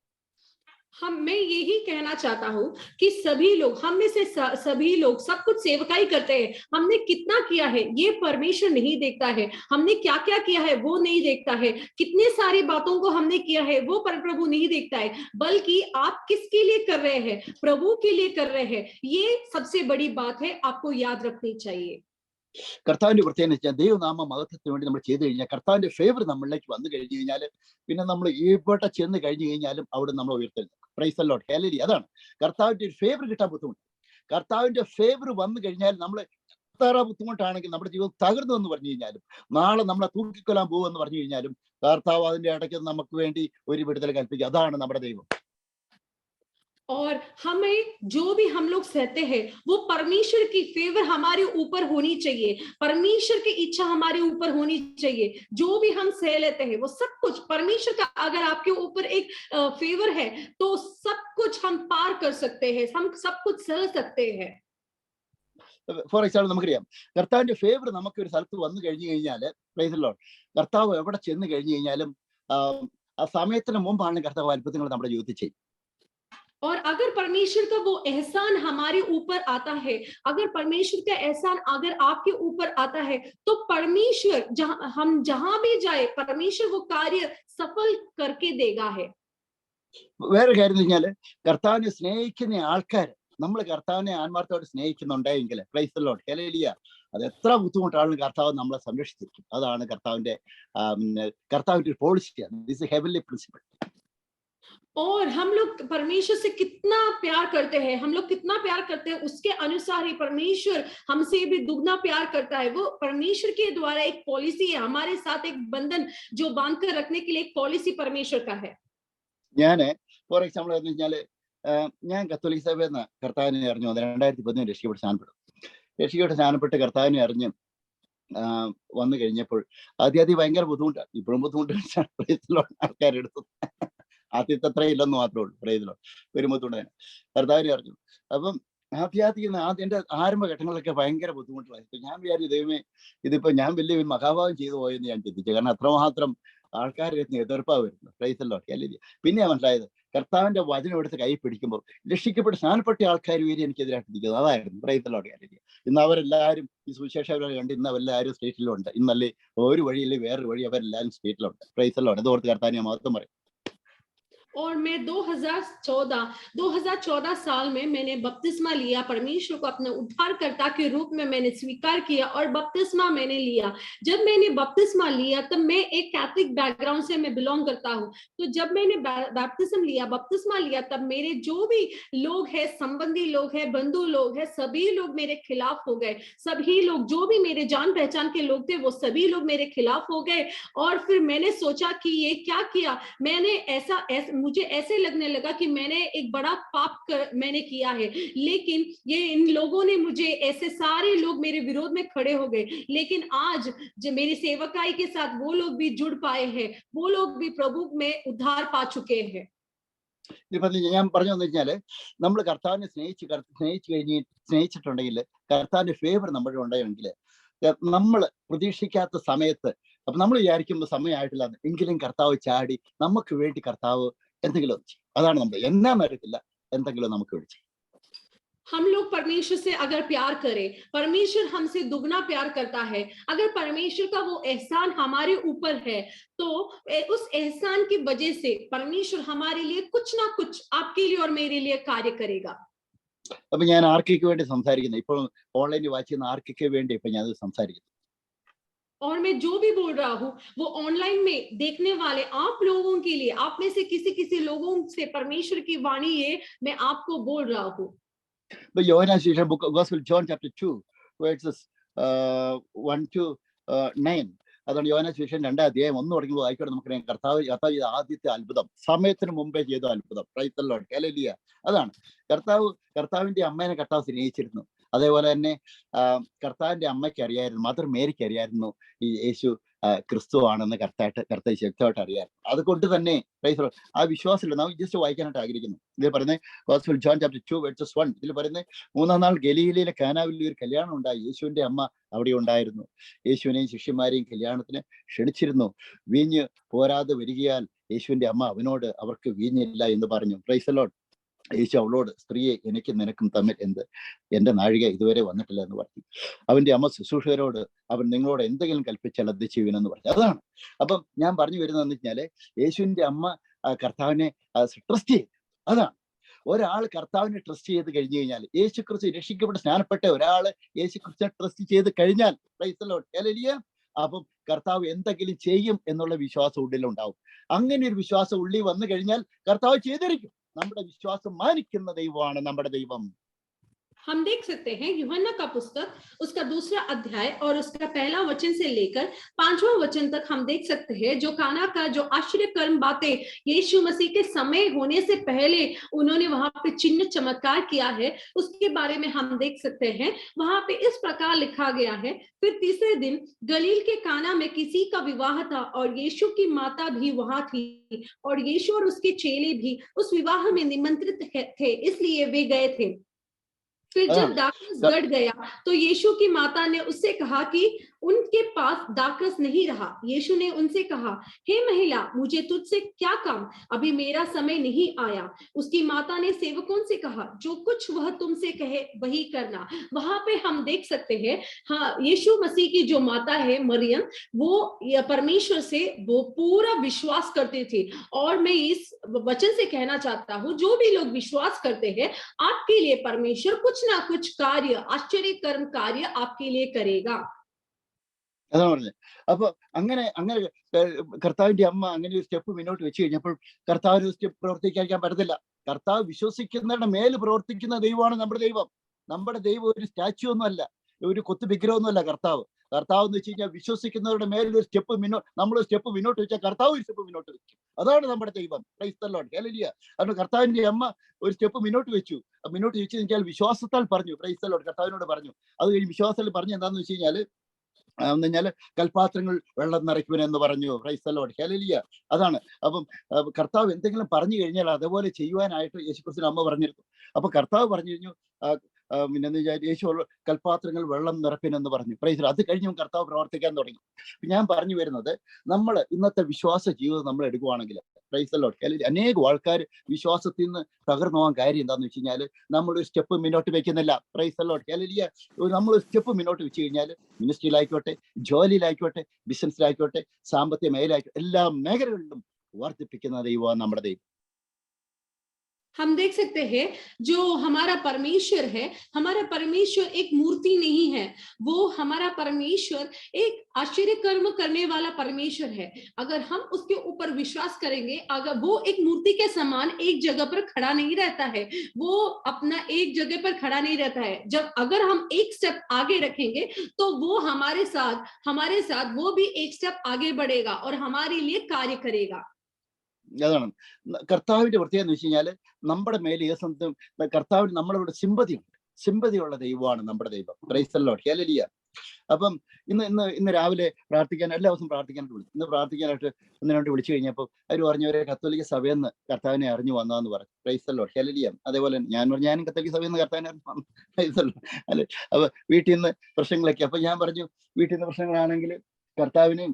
मैं यही कहना चाहता हूँ कि सभी लोग, हम में से सभी लोग सब कुछ सेवकाई करते हैं। हमने कितना किया है ये परमेश्वर नहीं देखता है, हमने क्या क्या किया है वो नहीं देखता है, कितने सारी बातों को हमने किया है वो प्रभु नहीं देखता है, बल्कि आप किसके लिए कर रहे हैं, प्रभु के लिए कर रहे हैं। ये सबसे बड़ी बात है, आपको याद रखनी चाहिए। കർത്താവിന്റെ പ്രത്യേകത വെച്ചാൽ ദൈവനാമ മഹത്വത്തിന് വേണ്ടി നമ്മൾ ചെയ്തു കഴിഞ്ഞാൽ, കർത്താവിന്റെ ഫേവർ നമ്മളിലേക്ക് വന്നു കഴിഞ്ഞു കഴിഞ്ഞാൽ, പിന്നെ നമ്മൾ എവിടെ ചെന്ന് കഴിഞ്ഞു കഴിഞ്ഞാലും അവിടെ നമ്മൾ ഉയർത്തുന്നു. പ്രൈസ് ദി ലോർഡ്, ഹല്ലേലൂയ. അതാണ് കർത്താവിന്റെ ഒരു ഫേവർ കിട്ടാൻ ബുദ്ധിമുട്ട്. കർത്താവിന്റെ ഫേവർ വന്നു കഴിഞ്ഞാൽ നമ്മൾ എത്ര ബുദ്ധിമുട്ടാണെങ്കിൽ, നമ്മുടെ ജീവിതം തകർന്നു എന്ന് പറഞ്ഞു കഴിഞ്ഞാലും, നാളെ നമ്മളെ തൂക്കിക്കൊല്ലാൻ പോകുമെന്ന് പറഞ്ഞു കഴിഞ്ഞാലും, കർത്താവ് അതിന്റെ ഇടയ്ക്ക് നമുക്ക് വേണ്ടി ഒരു വിടുതൽ കൽപ്പിക്കുക. അതാണ് നമ്മുടെ ദൈവം. और हमें जो भी हम लोग सहते हैं वो परमेश्वर की फेवर हमारे ऊपर होनी चाहिए, परमेश्वर की इच्छा हमारे ऊपर होनी चाहिए। जो भी हम सह लेते हैं वो सब कुछ परमेश्वर का, अगर आपके ऊपर एक फेवर है तो सब कुछ हम पार कर सकते हैं, हम सब कुछ सह सकते हैं। ഫോർ എക്സാമ്പിൾ നമുക്കറിയാം, കർത്താവിന്റെ ഫേവർ നമുക്ക് ഒരു സ്ഥലത്ത് വന്നു കഴിഞ്ഞു കഴിഞ്ഞാല്, പ്രൈസ് ദി ലോർഡ്, കർത്താവ് എവിടെ ചെന്ന് കഴിഞ്ഞു കഴിഞ്ഞാലും ആ സമയത്തിന് മുമ്പാണ് കർത്താവ് അത്ഭുതങ്ങൾ നമ്മുടെ ജീവിതത്തിൽ ചെയ്യും. और अगर परमेश्वर का वो एहसान हमारे ऊपर आता है, अगर परमेश्वर का एहसान अगर आपके ऊपर आता है, तो परमेश्वर हम जहां भी जाए परमेश्वर वो कार्य सफल करके देगा है। വേറെ കാര്യം എന്ന് കഴിഞ്ഞാല്, കർത്താവിനെ സ്നേഹിക്കുന്ന ആൾക്കാർ, നമ്മൾ കർത്താവിനെ ആത്മാർത്ഥത്തോടെ സ്നേഹിക്കുന്നുണ്ടെങ്കിൽ, പ്രൈസ് ദി ലോർഡ്, ഹല്ലേലൂയ, അത് എത്ര ബുദ്ധിമുട്ടാണെങ്കിലും കർത്താവ് നമ്മളെ സംരക്ഷിച്ചിരിക്കും. അതാണ് കർത്താവിന്റെ ഒരു പോളിസിയാണ്. This is heavenly principle. और हम लोग परमेश्वर से कितना प्यार करते हैं, हम लोग कितना प्यार करते हैं उसके अनुसार ही परमेश्वर हमसे भी दुगना प्यार करता है। वो परमेश्वर के द्वारा एक पॉलिसी है, हमारे साथ एक बंधन जो बांध कर रखने के लिए एक पॉलिसी परमेश्वर का है। ഞാന് ഫോർ എക്സാമ്പിൾ എന്ന് വെച്ചാല്, ഞാൻ കത്തോലിക്ക സഭയിൽ നിന്ന് കർത്താവിനെ അറിഞ്ഞു വന്നത് 2013 രക്ഷിക്കപ്പെട്ട് സ്നാനപ്പെട്ട് കർത്താവിനെ അറിഞ്ഞ് വന്നു കഴിഞ്ഞപ്പോൾ ആദ്യം ഭയങ്കര ബുദ്ധിമുട്ടാണ്. ഇപ്പോഴും ബുദ്ധിമുട്ട് ആൾക്കാരെടുത്തു. ആദ്യത്തെ അത്ര ഇല്ലെന്ന് മാത്രമേ ഉള്ളൂ. പ്രൈസ് ദി ലോർഡ്, ഒരു ബുദ്ധിമുട്ട് കർത്താവിനെ അറിഞ്ഞു. അപ്പം എന്റെ ആരംഭഘട്ടങ്ങളിലൊക്കെ ഭയങ്കര ബുദ്ധിമുട്ടുള്ളായി. ഞാൻ വിചാരിച്ചു, ദൈവമേ, ഇതിപ്പോ ഞാൻ വലിയ മഹാഭാവം ചെയ്തു പോയെന്ന് ഞാൻ ചിന്തിച്ചു. കാരണം അത്രമാത്രം ആൾക്കാരുടെ എതിർപ്പാ വരുന്നത്. Price the Lord, hallelujah. പിന്നെ മനസ്സിലായത്, കർത്താവിന്റെ വചനം എടുത്ത് കൈ പിടിക്കുമ്പോൾ രക്ഷിക്കപ്പെട്ട് സ്നാനപ്പെട്ട ആൾക്കാർ വരെ എനിക്കെതിരായിട്ട് ഇരിക്കുന്നത്. അതായിരുന്നു. Price the Lord, hallelujah. ഇന്ന് അവരെല്ലാവരും ഈ സുവിശേഷകരെ കണ്ട് ഇന്ന് അവരെല്ലാവരും സ്റ്റേറ്റിലുണ്ട്. ഇന്നല്ലേ ഒരു വഴിയില്ലേ വേറൊരു വഴി, അവരെല്ലാവരും സ്റ്റേറ്റിലുണ്ട്. Price the Lord. അതോർത്ത് കർത്താവിനെ മഹത്വം പറയും. और मैं 2014 साल में मैंने बपतिस्मा लिया, परमेश्वर को अपने उद्धारकर्ता के रूप में मैंने स्वीकार किया और बपतिस्मा मैंने लिया। जब मैंने बपतिस्मा लिया तब मैं एक कैथोलिक बैकग्राउंड से मैं बिलोंग करता हूँ। तो जब मैंने बपतिस्मा लिया तब मेरे जो भी लोग हैं, संबंधी लोग हैं, बंधु लोग हैं, सभी लोग मेरे खिलाफ हो गए। सभी लोग जो भी मेरे जान पहचान के लोग थे वो सभी लोग मेरे खिलाफ हो गए। और फिर मैंने सोचा कि ये क्या किया मैंने, ऐसा मुझे ऐसे लगने लगा कि मैंने एक बड़ा पाप मैंने किया है। लेकिन ये इन लोगों ने मुझे, ऐसे सारे लोग मेरे विरोध में खड़े हो गए। लेकिन आज जो मेरी सेवकाई के साथ वो लोग भी जुड़ पाए हैं, वो लोग भी प्रभु में उद्धार पा चुके हैं। ഞാൻ പറഞ്ഞതെന്ന് വെച്ചാല്, നമ്മൾ കർത്താവിനെ സ്നേഹിച്ചിട്ടുണ്ടെങ്കിൽ, കർത്താവിന്റെ ഫേവർ നമ്മുടെ ഉണ്ടെങ്കിൽ, നമ്മൾ പ്രതീക്ഷിക്കാത്ത സമയത്ത്, അപ്പൊ നമ്മൾ വിചാരിക്കുമ്പോൾ സമയമായിട്ടില്ല എങ്കിലും കർത്താവ് ചാടി നമുക്ക് വേണ്ടി കർത്താവ് എന്തെങ്കിലും ചെയ്യും. അതാണ് നമ്മൾ എന്നാ അറിയത്തില്ല, എന്തെങ്കിലും നമുക്ക് വിളിച്ചു. हम लोग परमेश्वर से अगर प्यार करें, परमेश्वर हमसे दुगना प्यार करता है। अगर परमेश्वर का वो एहसान हमारे ऊपर है, तो उस एहसान की वजह से परमेश्वर हमारे लिए कुछ ना कुछ आपके लिए और मेरे लिए कार्य करेगा। അപ്പൊ ഞാൻ ആർക്കൊക്കെ വേണ്ടി സംസാരിക്കുന്നത്, ഇപ്പോൾ ഓൺലൈനിൽ വാച്ച് ചെയ്യുന്ന ആർക്കൊക്കെ വേണ്ടി ഇപ്പൊ ഞാൻ സംസാരിക്കുന്നു. और मैं जो भी बोल रहा हूँ वो ऑनलाइन में देखने वाले आप लोगों के लिए, आप में से किसी लोगों से परमेश्वर की वाणी ये मैं आपको बोल रहा हूँ. ഇപ്പൊ യോഹന്നാൻ സുവിശേഷം book gospel John chapter 2 versus 1 to 9. അതാണ് യോഹന്നാൻ സുവിശേഷം 2-ാം അധ്യായം 1 തുടങ്ങി വായിക്കണം. നമുക്കറിയാം കർത്താവ് ചെയ്ത ആദ്യത്തെ അത്ഭുതം, സമയത്തിന് മുമ്പേ ചെയ്ത അത്ഭുതം. പ്രൈസ് ദി ലോർഡ്, ഹല്ലേലൂയ. അതാണ് കർത്താവിന്റെ അമ്മേനെ കർത്താവ് സ്നേഹിച്ചിരുന്നു. അതേപോലെ തന്നെ കർത്താവിന്റെ അമ്മയ്ക്ക് അറിയായിരുന്നു, മദർ മേരിക്ക് അറിയായിരുന്നു ഈ യേശു ക്രിസ്തു ആണെന്ന് കർത്താവ് ശക്തമായിട്ട് അറിയായിരുന്നു. അതുകൊണ്ട് തന്നെ പ്രൈസ് ദി ലോർഡ്, ആ വിശ്വാസമില്ല. നമുക്ക് ജസ്റ്റ് വായിക്കാനായിട്ട് ആഗ്രഹിക്കുന്നു. ഇതിൽ പറയുന്നത് ഗോസ്പൽ ജോൺ ചാപ്റ്റർ 2 വേഴ്സസ് 1. ഇതിൽ പറയുന്നത് 3-ാം നാൾ ഗലീലയിലെ കാനാവിൽ ഒരു കല്യാണം ഉണ്ടായി. യേശുവിന്റെ അമ്മ അവിടെ ഉണ്ടായിരുന്നു. യേശുവിനെയും ശിഷ്യന്മാരെയും കല്യാണത്തിന് ക്ഷണിച്ചിരുന്നു. വീഞ്ഞ് പോരാതെ വരികയാൽ യേശുവിന്റെ അമ്മ അവർക്ക് വീഞ്ഞില്ല എന്ന് പറഞ്ഞു. Price the Lord. യേശു അവളോട്, സ്ത്രീയെ, എനിക്കും നിനക്കും തമ്മിൽ എന്ത്? എന്റെ നാഴിക ഇതുവരെ വന്നിട്ടില്ല എന്ന് പറഞ്ഞു. അവന്റെ അമ്മ ശുശ്രൂഷകരോട്, അവൻ നിങ്ങളോട് എന്തെങ്കിലും കൽപ്പിച്ചാൽ അത് ചെയ്യുമെന്ന് പറഞ്ഞു. അതാണ്. അപ്പം ഞാൻ പറഞ്ഞു വരുന്നതെന്ന് വെച്ചാല് യേശുവിന്റെ അമ്മ കർത്താവിനെ ട്രസ്റ്റ് ചെയ്തു. അതാണ്. ഒരാൾ കർത്താവിനെ ട്രസ്റ്റ് ചെയ്ത് കഴിഞ്ഞു കഴിഞ്ഞാൽ, യേശു ക്രിസ്തു രക്ഷിക്കപ്പെട്ട് സ്നാനപ്പെട്ട ഒരാള് യേശു ക്രിസ്തുവിനെ ട്രസ്റ്റ് ചെയ്ത് കഴിഞ്ഞാൽ, പ്രൈസ് ദി ലോർഡ്, ഹല്ലേലൂയ, അപ്പം കർത്താവ് എന്തെങ്കിലും ചെയ്യും എന്നുള്ള വിശ്വാസം ഉള്ളിലുണ്ടാവും. അങ്ങനെ ഒരു വിശ്വാസം ഉള്ളിൽ വന്നു കഴിഞ്ഞാൽ കർത്താവ് ചെയ്തിരിക്കും. നമ്മുടെ വിശ്വാസം മാനിക്കുന്ന ദൈവമാണ് നമ്മുടെ ദൈവം. हम देख सकते हैं यूहन्ना का पुस्तक उसका 2रा अध्याय और उसका 1ला वचन से लेकर 5वां वचन तक हम देख सकते हैं जो काना का जो आश्चर्य कर्म बातें यीशु मसीह के समय होने से पहले उन्होंने वहां पे चिन्ह चमत्कार किया है, उसके बारे में हम देख सकते हैं। वहां पे इस प्रकार लिखा गया है, फिर तीसरे दिन गलील के काना में किसी का विवाह था और यीशु की माता भी वहां थी और यीशु और उसके चेले भी उस विवाह में निमंत्रित थे, इसलिए वे गए थे। फिर जब दाखरस गड़ गया तो यीशु की माता ने उससे कहा कि उनके पास दाखरस नहीं रहा। यीशु ने उनसे कहा, हे महिला, मुझे तुझसे क्या काम? अभी मेरा समय नहीं आया। उसकी माता ने सेवकों से कहा, जो कुछ वह तुमसे कहे वही करना। वहां पे हम देख सकते हैं, हाँ, यीशु मसीह की जो माता है मरियम, वो परमेश्वर से वो पूरा विश्वास करते थे। और मैं इस वचन से कहना चाहता हूँ, जो भी लोग विश्वास करते हैं, आपके लिए परमेश्वर कुछ ना कुछ कार्य, आश्चर्य कर्म कार्य आपके लिए करेगा. അതാണ് പറഞ്ഞത്. അപ്പൊ അങ്ങനെ കർത്താവിന്റെ അമ്മ അങ്ങനെ ഒരു സ്റ്റെപ്പ് മുന്നോട്ട് വെച്ച് കഴിഞ്ഞപ്പോൾ കർത്താവിന് സ്റ്റെപ്പ് പ്രവർത്തിക്കാൻ പറ്റത്തില്ല. കർത്താവ് വിശ്വസിക്കുന്നവരുടെ മേൽ പ്രവർത്തിക്കുന്ന ദൈവമാണ് നമ്മുടെ ദൈവം. നമ്മുടെ ദൈവം ഒരു സ്റ്റാച്യു ഒന്നും അല്ല, ഒരു കൊത്തു വിഗ്രഹമൊന്നും അല്ല. കർത്താവ് എന്ന് വെച്ച് കഴിഞ്ഞാൽ വിശ്വസിക്കുന്നവരുടെ മേലൊരു സ്റ്റെപ്പ് നമ്മൾ സ്റ്റെപ്പ് മുന്നോട്ട് വെച്ചാൽ കർത്താവ് ഒരു സ്റ്റെപ്പ് മുന്നോട്ട് വെക്കും. അതാണ് നമ്മുടെ ദൈവം. Price the Lord, hallelujah. അതുകൊണ്ട് കർത്താവിന്റെ അമ്മ ഒരു സ്റ്റെപ്പ് മുന്നോട്ട് വെച്ചു. മുന്നോട്ട് വെച്ച് കഴിഞ്ഞാൽ വിശ്വാസത്താൽ പറഞ്ഞു. പ്രൈസ് ദി ലോർഡ്, കർത്താവിനോട് പറഞ്ഞു. അത് കഴിഞ്ഞ് വിശ്വാസത്തിൽ പറഞ്ഞു എന്താന്ന് വെച്ച് കഴിഞ്ഞാൽ കൽപാത്രങ്ങൾ വെള്ളം നിറയ്ക്കുമെന്ന് പറഞ്ഞു. പ്രൈസ് ദി ലോർഡ്, ഹല്ലേലൂയ. അതാണ്. അപ്പം കർത്താവ് എന്തെങ്കിലും പറഞ്ഞു കഴിഞ്ഞാൽ അതുപോലെ ചെയ്യുവാനായിട്ട് യേശുക്രിസ്തുവിന്റെ അമ്മ പറഞ്ഞിരുന്നു. അപ്പൊ കർത്താവ് പറഞ്ഞു കഴിഞ്ഞു, പിന്നെന്ന് വെച്ചാൽ യേശു കൽപാത്രങ്ങൾ വെള്ളം നിറപ്പിനെന്ന് പറഞ്ഞു. പ്രൈസ്. അത് കഴിഞ്ഞ് കർത്താവ് പ്രവർത്തിക്കാൻ തുടങ്ങി. ഞാൻ പറഞ്ഞു വരുന്നത്, നമ്മൾ ഇന്നത്തെ വിശ്വാസ ജീവിതം നമ്മൾ എടുക്കുവാണെങ്കിൽ, പ്രൈസ് ദി ലോർഡ്, ഹല്ലേലൂയ, അനേകം ആൾക്കാർ വിശ്വാസത്തിൽ നിന്ന് തകർന്നു പോകാൻ കാര്യം എന്താന്ന് വെച്ച് കഴിഞ്ഞാൽ നമ്മളൊരു സ്റ്റെപ്പ് മുന്നോട്ട് വെക്കുന്നില്ല. Price the Lord, hallelujah. നമ്മൾ സ്റ്റെപ്പ് മുന്നോട്ട് വെച്ച് കഴിഞ്ഞാൽ മിനിസ്ട്രിയിലായിക്കോട്ടെ, ജോലിയിലായിക്കോട്ടെ, ബിസിനസ്സിലായിക്കോട്ടെ, സാമ്പത്തിക മേഖലയായിക്കോട്ടെ, എല്ലാ മേഖലകളിലും വർദ്ധിപ്പിക്കുന്ന ദൈവമാണ് നമ്മുടെ ദൈവം. हम देख सकते हैं जो हमारा परमेश्वर है, हमारा परमेश्वर एक मूर्ति नहीं है, वो हमारा परमेश्वर एक आश्चर्य कर्म करने वाला परमेश्वर है। अगर हम उसके ऊपर विश्वास करेंगे, अगर वो एक मूर्ति के समान एक जगह पर खड़ा नहीं रहता है, वो अपना एक जगह पर खड़ा नहीं रहता है। जब अगर हम एक स्टेप आगे रखेंगे तो वो हमारे साथ वो भी एक स्टेप आगे बढ़ेगा और हमारे लिए कार्य करेगा. അതാണ് കർത്താവിന്റെ പ്രത്യേകത എന്ന് വെച്ച് കഴിഞ്ഞാൽ നമ്മുടെ മേലെ കർത്താവിന് നമ്മളോട് സിമ്പതിയുള്ള ദൈവമാണ് നമ്മുടെ ദൈവം. പ്രൈസ് ദി ലോർഡ്, ഹല്ലേലൂയ. അപ്പം ഇന്ന് രാവിലെ പ്രാർത്ഥിക്കാൻ, എല്ലാ ദിവസവും പ്രാർത്ഥിക്കാനായിട്ട് വിളിച്ചു. ഇന്ന് പ്രാർത്ഥിക്കാനായിട്ട് ഒന്നിനോട്ട് വിളിച്ചു കഴിഞ്ഞപ്പോൾ അവർ പറഞ്ഞവരെ കത്തോലിക്ക സഭയെന്ന് കർത്താവിനെ അറിഞ്ഞു വന്നതെന്ന് പറഞ്ഞു. Price the Lord, hallelujah. അതേപോലെ ഞാനും കത്തോലിക്ക സഭയെന്ന് കർത്താവിനെ അറിഞ്ഞു. Price the Lord. അല്ലെ, അപ്പൊ വീട്ടിൽ നിന്ന് പ്രശ്നങ്ങളൊക്കെ, അപ്പൊ ഞാൻ പറഞ്ഞു വീട്ടിൽ നിന്ന് പ്രശ്നങ്ങളാണെങ്കിൽ കർത്താവിനെയും,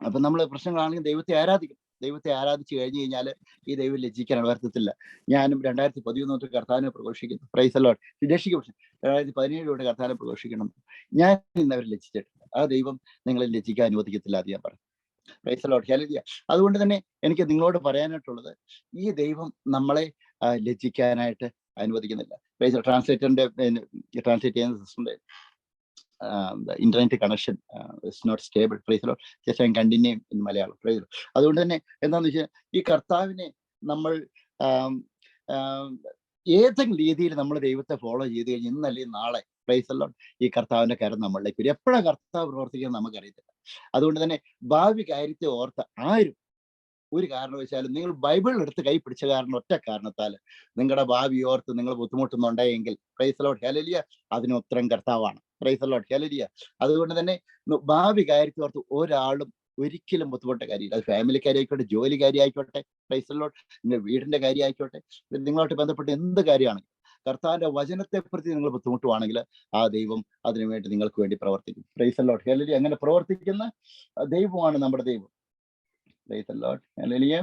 അപ്പൊ നമ്മൾ പ്രശ്നങ്ങളാണെങ്കിൽ ദൈവത്തെ ആരാധിക്കും. ദൈവത്തെ ആരാധിച്ചു കഴിഞ്ഞു കഴിഞ്ഞാൽ ഈ ദൈവം ലജ്ജിക്കാൻ അർത്ഥത്തില്ല. ഞാനും 2011 തൊട്ട് കർത്താവിനെ പ്രഘോഷിക്കുന്നു. Price the Lord. രക്ഷിക്കപ്പെട്ടു 2017 തൊട്ട് കർത്താവിനെ പ്രഘോഷിക്കണം. ഞാൻ ഇന്നവരെ ലജ്ജിച്ചിട്ടില്ല. ആ ദൈവം നിങ്ങളെ ലജ്ജിക്കാൻ അനുവദിക്കത്തില്ല എന്ന് ഞാൻ പറഞ്ഞു. Price the Lord. ഹല്ലേലൂയ. അതുകൊണ്ട് തന്നെ എനിക്ക് നിങ്ങളോട് പറയാനായിട്ടുള്ളത്, ഈ ദൈവം നമ്മളെ ലജ്ജിക്കാനായിട്ട് അനുവദിക്കുന്നില്ല. പ്രൈസ് ട്രാൻസ്ലേറ്ററിന്റെ ട്രാൻസ്ലേറ്റ് ചെയ്യുന്ന സിസ്റ്ററിന്റെ internet connection is not stable. Praise the Lord. Just I continue in Malayalam. Praise the Lord. അതുകൊണ്ട് തന്നെ എന്താണെന്ന് വെച്ചാൽ, ഈ കർത്താവിനെ നമ്മൾ ഏതെങ്കിലും രീതിയിൽ നമ്മൾ ദൈവത്തെ ഫോളോ ചെയ്ത് കഴിഞ്ഞ് ഇന്നല്ലെങ്കിൽ നാളെ, പ്രൈസ് ദി ലോർഡ്, ഈ കർത്താവിന്റെ കരം നമ്മളിലേക്ക് വരും. എപ്പോഴാണ് കർത്താവ് പ്രവർത്തിക്കുന്നത് നമുക്കറിയത്തില്ല. അതുകൊണ്ട് തന്നെ ഭാവി കാര്യത്തെ ഓർത്ത് ആരും ഒരു കാരണവശാലും നിങ്ങൾ ബൈബിൾ എടുത്ത് കൈ പിടിച്ച കാരണം, ഒറ്റ കാരണത്താൽ നിങ്ങളുടെ ഭാവി ഓർത്ത് നിങ്ങൾ ബുദ്ധിമുട്ടുന്നുണ്ടെങ്കിൽ, പ്രൈസ് ദി ലോർഡ്, ഹല്ലേലൂയ, അതിന് ഉത്തരം കർത്താവാണ്. Price the Lord, hallelujah. അതുകൊണ്ട് തന്നെ ഭാവി കാര്യത്തെ ഓർത്ത് ഒരാളും ഒരിക്കലും ബുദ്ധിമുട്ട കാര്യമില്ല. അത് ഫാമിലി കാര്യമായിക്കോട്ടെ, ജോലി കാര്യമായിക്കോട്ടെ, പ്രൈസ് ദി ലോർഡ്, നിങ്ങളുടെ വീടിന്റെ കാര്യമായിക്കോട്ടെ, നിങ്ങളുമായിട്ട് ബന്ധപ്പെട്ട് എന്ത് കാര്യമാണെങ്കിലും കർത്താവിന്റെ വചനത്തെ പ്രതി നിങ്ങൾ ബുദ്ധിമുട്ടുവാണെങ്കിൽ ആ ദൈവം അതിനുവേണ്ടി നിങ്ങൾക്ക് വേണ്ടി പ്രവർത്തിക്കും. പ്രൈസ് ദി ലോർഡ്, ഹല്ലേലൂയ. അങ്ങനെ പ്രവർത്തിക്കുന്ന ദൈവമാണ് നമ്മുടെ ദൈവം. Price the Lord, hallelujah.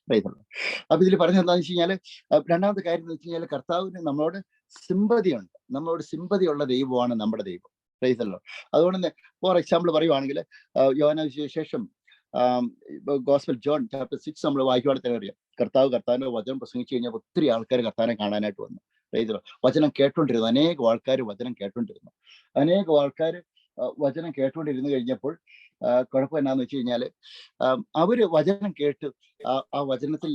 Price the Lord. അപ്പൊ ഇതിൽ പറഞ്ഞത് എന്താണെന്ന് വെച്ച് കഴിഞ്ഞാൽ, രണ്ടാമത്തെ കാര്യം എന്ന് വെച്ച് കഴിഞ്ഞാൽ, കർത്താവിന് നമ്മളോട് സിമ്പതിയുണ്ട്. നമ്മളോട് സിമ്പതിയുള്ള ദൈവമാണ് നമ്മുടെ ദൈവം. Price the Lord. അതുകൊണ്ട് തന്നെ ഫോർ എക്സാമ്പിൾ പറയുവാണെങ്കിൽ, യോഹന്നാന്റെ സുവിശേഷം ഗോസ്പൽ ജോൺ ചാപ്റ്റർ 6 നമ്മൾ വായിക്കുവാണെങ്കിൽ തന്നെ അറിയാം, കർത്താവിന്റെ വചനം പ്രസംഗിച്ചു കഴിഞ്ഞാൽ ഒത്തിരി ആൾക്കാർ കർത്താവിനെ കാണാനായിട്ട് വന്നു. Praise the Lord. വചനം കേട്ടോണ്ടിരുന്നു. അനേകം ആൾക്കാർ വചനം കേട്ടോണ്ടിരുന്നു. അനേകം ആൾക്കാർ വചനം കേട്ടുകൊണ്ടിരുന്നു കഴിഞ്ഞപ്പോൾ കുഴപ്പം എന്നാന്ന് വെച്ച് കഴിഞ്ഞാല്, അവര് വചനം കേട്ട് ആ വചനത്തിൽ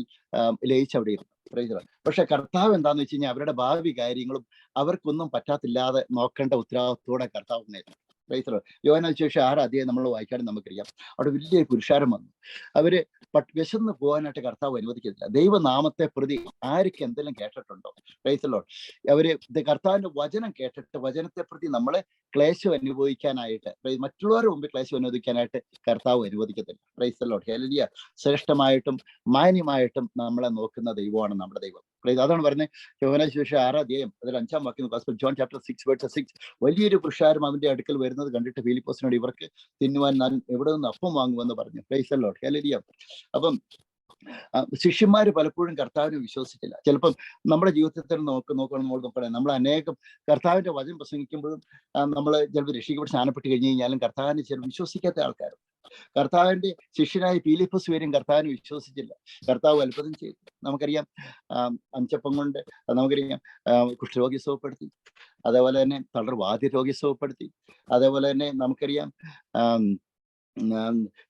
ലയിച്ച് അവിടെ ഇരുന്നു. Price the Lord. പക്ഷെ കർത്താവ് എന്താന്ന് വെച്ച് കഴിഞ്ഞാൽ, അവരുടെ ഭാവി കാര്യങ്ങളും അവർക്കൊന്നും പറ്റാത്തില്ലാതെ നോക്കേണ്ട ഉത്തരവാദിത്തോടെ കർത്താവ് നേരിടും. Price the Lord. യോഹന്നാന്റെ സുവിശേഷം 6 അധ്യായം നമ്മൾ വായിക്കാനും നമുക്കറിയാം, അവിടെ വലിയൊരു പുരുഷാരം വന്നു. അവര് വിശന്ന് പോകാനായിട്ട് കർത്താവ് അനുവദിക്കത്തില്ല. ദൈവനാമത്തെ പ്രതി ആർക്ക് എന്തെങ്കിലും കേട്ടിട്ടുണ്ടോ? Price the Lord. അവര് കർത്താവിന്റെ വചനം കേട്ടിട്ട് വചനത്തെ പ്രതി നമ്മളെ ക്ലേശം അനുഭവിക്കാനായിട്ട്, മറ്റുള്ളവരുടെ മുമ്പിൽ ക്ലേശം അനുവദിക്കാനായിട്ട് കർത്താവ് അനുവദിക്കത്തില്ല. Praise the Lord, hallelujah. ശ്രേഷ്ഠമായിട്ടും മാന്യമായിട്ടും നമ്മളെ നോക്കുന്ന ദൈവമാണ് നമ്മുടെ ദൈവം. അതാണ് പറയുന്നത്, യോഹന്നാന്റെ സുവിശേഷം 6 അധ്യായം അതിൽ 5 വാക്യം, ജോൺ ചാപ്റ്റർ 6:6, വലിയൊരു പുരുഷാരം അവന്റെ അടുക്കൽ വരുന്നത് കണ്ടിട്ട് ഫിലിപ്പോസിനോട്, ഇവർക്ക് തിന്നുവാൻ ഞാൻ എവിടെ നിന്ന് അപ്പം വാങ്ങുമെന്ന് പറഞ്ഞു. പ്രൈസ് ദി ലോർഡ്, ഹല്ലേലൂയ. അപ്പം ശിഷ്യന്മാര് പലപ്പോഴും കർത്താവിനെ വിശ്വസിച്ചില്ല. ചിലപ്പം നമ്മുടെ ജീവിതത്തിൽ നോക്കണം, നമ്മൾ അനേകം കർത്താവിന്റെ വചനം പ്രസംഗിക്കുമ്പോഴും നമ്മൾ ചിലപ്പോൾ രക്ഷിക്കപ്പെട്ട് സ്നാനപ്പെട്ട് കഴിഞ്ഞ് കഴിഞ്ഞാലും കർത്താവിനെ ചിലപ്പോൾ വിശ്വസിക്കാത്ത ആൾക്കാരും. കർത്താവിന്റെ ശിഷ്യനായ ഫിലിപ്പോസ് വരും കർത്താവിനെ വിശ്വസിച്ചില്ല. കർത്താവ് അത്ഭുതം ചെയ്തു. നമുക്കറിയാം, 5 അപ്പം കൊണ്ട് നമുക്കറിയാം കുഷ്ഠരോഗി സുഖപ്പെടുത്തി, അതേപോലെ തന്നെ തളർവാദ്യ രോഗി സുഖപ്പെടുത്തി, അതേപോലെ തന്നെ നമുക്കറിയാം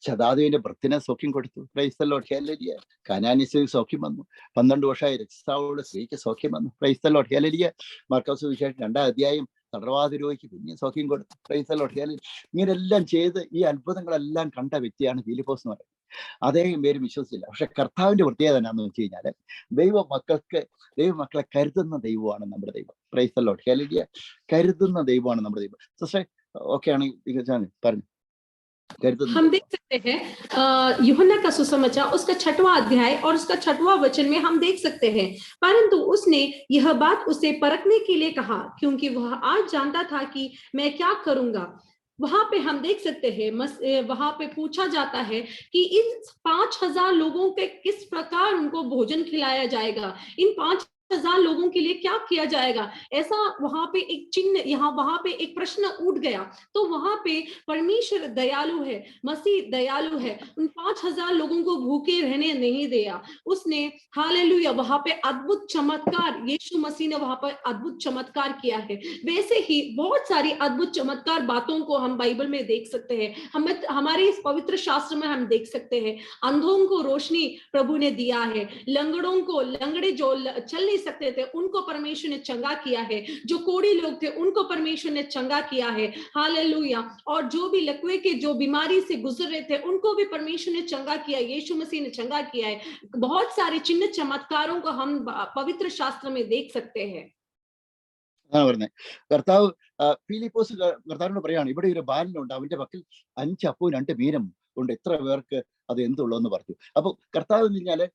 ശതാധിപന്റെ ഭൃത്തിനെ സൗഖ്യം കൊടുത്തു. പ്രൈസ് ദി ലോർഡ്, ഹല്ലേലൂയ. കനാന്യസ്ത്രീ സൗഖ്യം വന്നു. 12 വർഷമായി രക്തസ്രാവമുള്ള സ്ത്രീക്ക് സൗഖ്യം വന്നു. പ്രൈസ് ദി ലോർഡ്, ഹല്ലേലൂയ. മാർക്കോസ് സുവിശേഷം 2 അധ്യായം തളർവാദ രോഗിക്ക് പിന്നെ സൗഖ്യം കൊടുത്തു. പ്രൈസ് ദി ലോർഡ്, ഹല്ലേലൂയ. ഇങ്ങനെല്ലാം ചെയ്ത് ഈ അത്ഭുതങ്ങളെല്ലാം കണ്ട വ്യക്തിയാണ് ഫിലിപ്പോസ് എന്ന് പറയുന്നത്. അദ്ദേഹം പേര് വിശ്വസിച്ചില്ല. പക്ഷെ കർത്താവിന്റെ പ്രത്യേകത എന്നാന്ന് വെച്ച് കഴിഞ്ഞാല്, ദൈവമക്കളെ കരുതുന്ന ദൈവമാണ് നമ്മുടെ ദൈവം. Price the Lord, hallelujah. കരുതുന്ന ദൈവമാണ് നമ്മുടെ ദൈവം. സിസ്റ്റർ ഓക്കെ ആണെങ്കിൽ പറഞ്ഞു. हम देख सकते हैं यूहन्ना का सुसमाचार उसका 6वां अध्याय और उसका 6वां वचन में हम देख सकते हैं, परंतु उसने यह बात उसे परखने के लिए कहा, क्योंकि वह आज जानता था कि मैं क्या करूंगा। वहां पे हम देख सकते हैं, वहां पे पूछा जाता है कि इन 5000 लोगों के किस प्रकार उनको भोजन खिलाया जाएगा, इन 5000 लोगों के लिए क्या किया जाएगा। ऐसा वहां पे एक चिन्ह, यहाँ वहां पे एक प्रश्न उठ गया। तो वहां पे परमेश्वर दयालु है, मसीह दयालु है, उन 5000 लोगों को भूखे रहने नहीं दिया। उसने हालेलुया वहां पे अद्भुत चमत्कार, यीशु मसीह ने वहां पर अद्भुत चमत्कार किया है। वैसे ही बहुत सारी अद्भुत चमत्कार बातों को हम बाइबल में देख सकते हैं। हमारे इस पवित्र शास्त्र में हम देख सकते हैं, अंधों को रोशनी प्रभु ने दिया है, लंगड़े जो चल नहीं सकते थे उनको परमेश्वर ने चंगा किया है, जो कोढ़ी लोग थे उनको परमेश्वर ने चंगा किया है। हालेलुया। और जो भी लकवे के जो बीमारी से गुजर रहे थे उनको भी परमेश्वर ने चंगा किया, यीशु मसीह ने चंगा किया है। बहुत सारे चिन्ह चमत्कारों को हम पवित्र शास्त्र में देख सकते हैं। കർത്താവ് ഫിലിപ്പോസ് കർത്താവിനോട് പറയാണ്, ഇവിടെ ഒരു ബാലനുണ്ട്, അവന്റെ പക്കൽ 5 അപ്പവും 2 മീനും ഉണ്ട്, എത്ര പേർക്ക് അത് എന്തുള്ളൂ എന്ന് പറഞ്ഞു. അപ്പൊ കർത്താവ് എന്ന് പറഞ്ഞാല്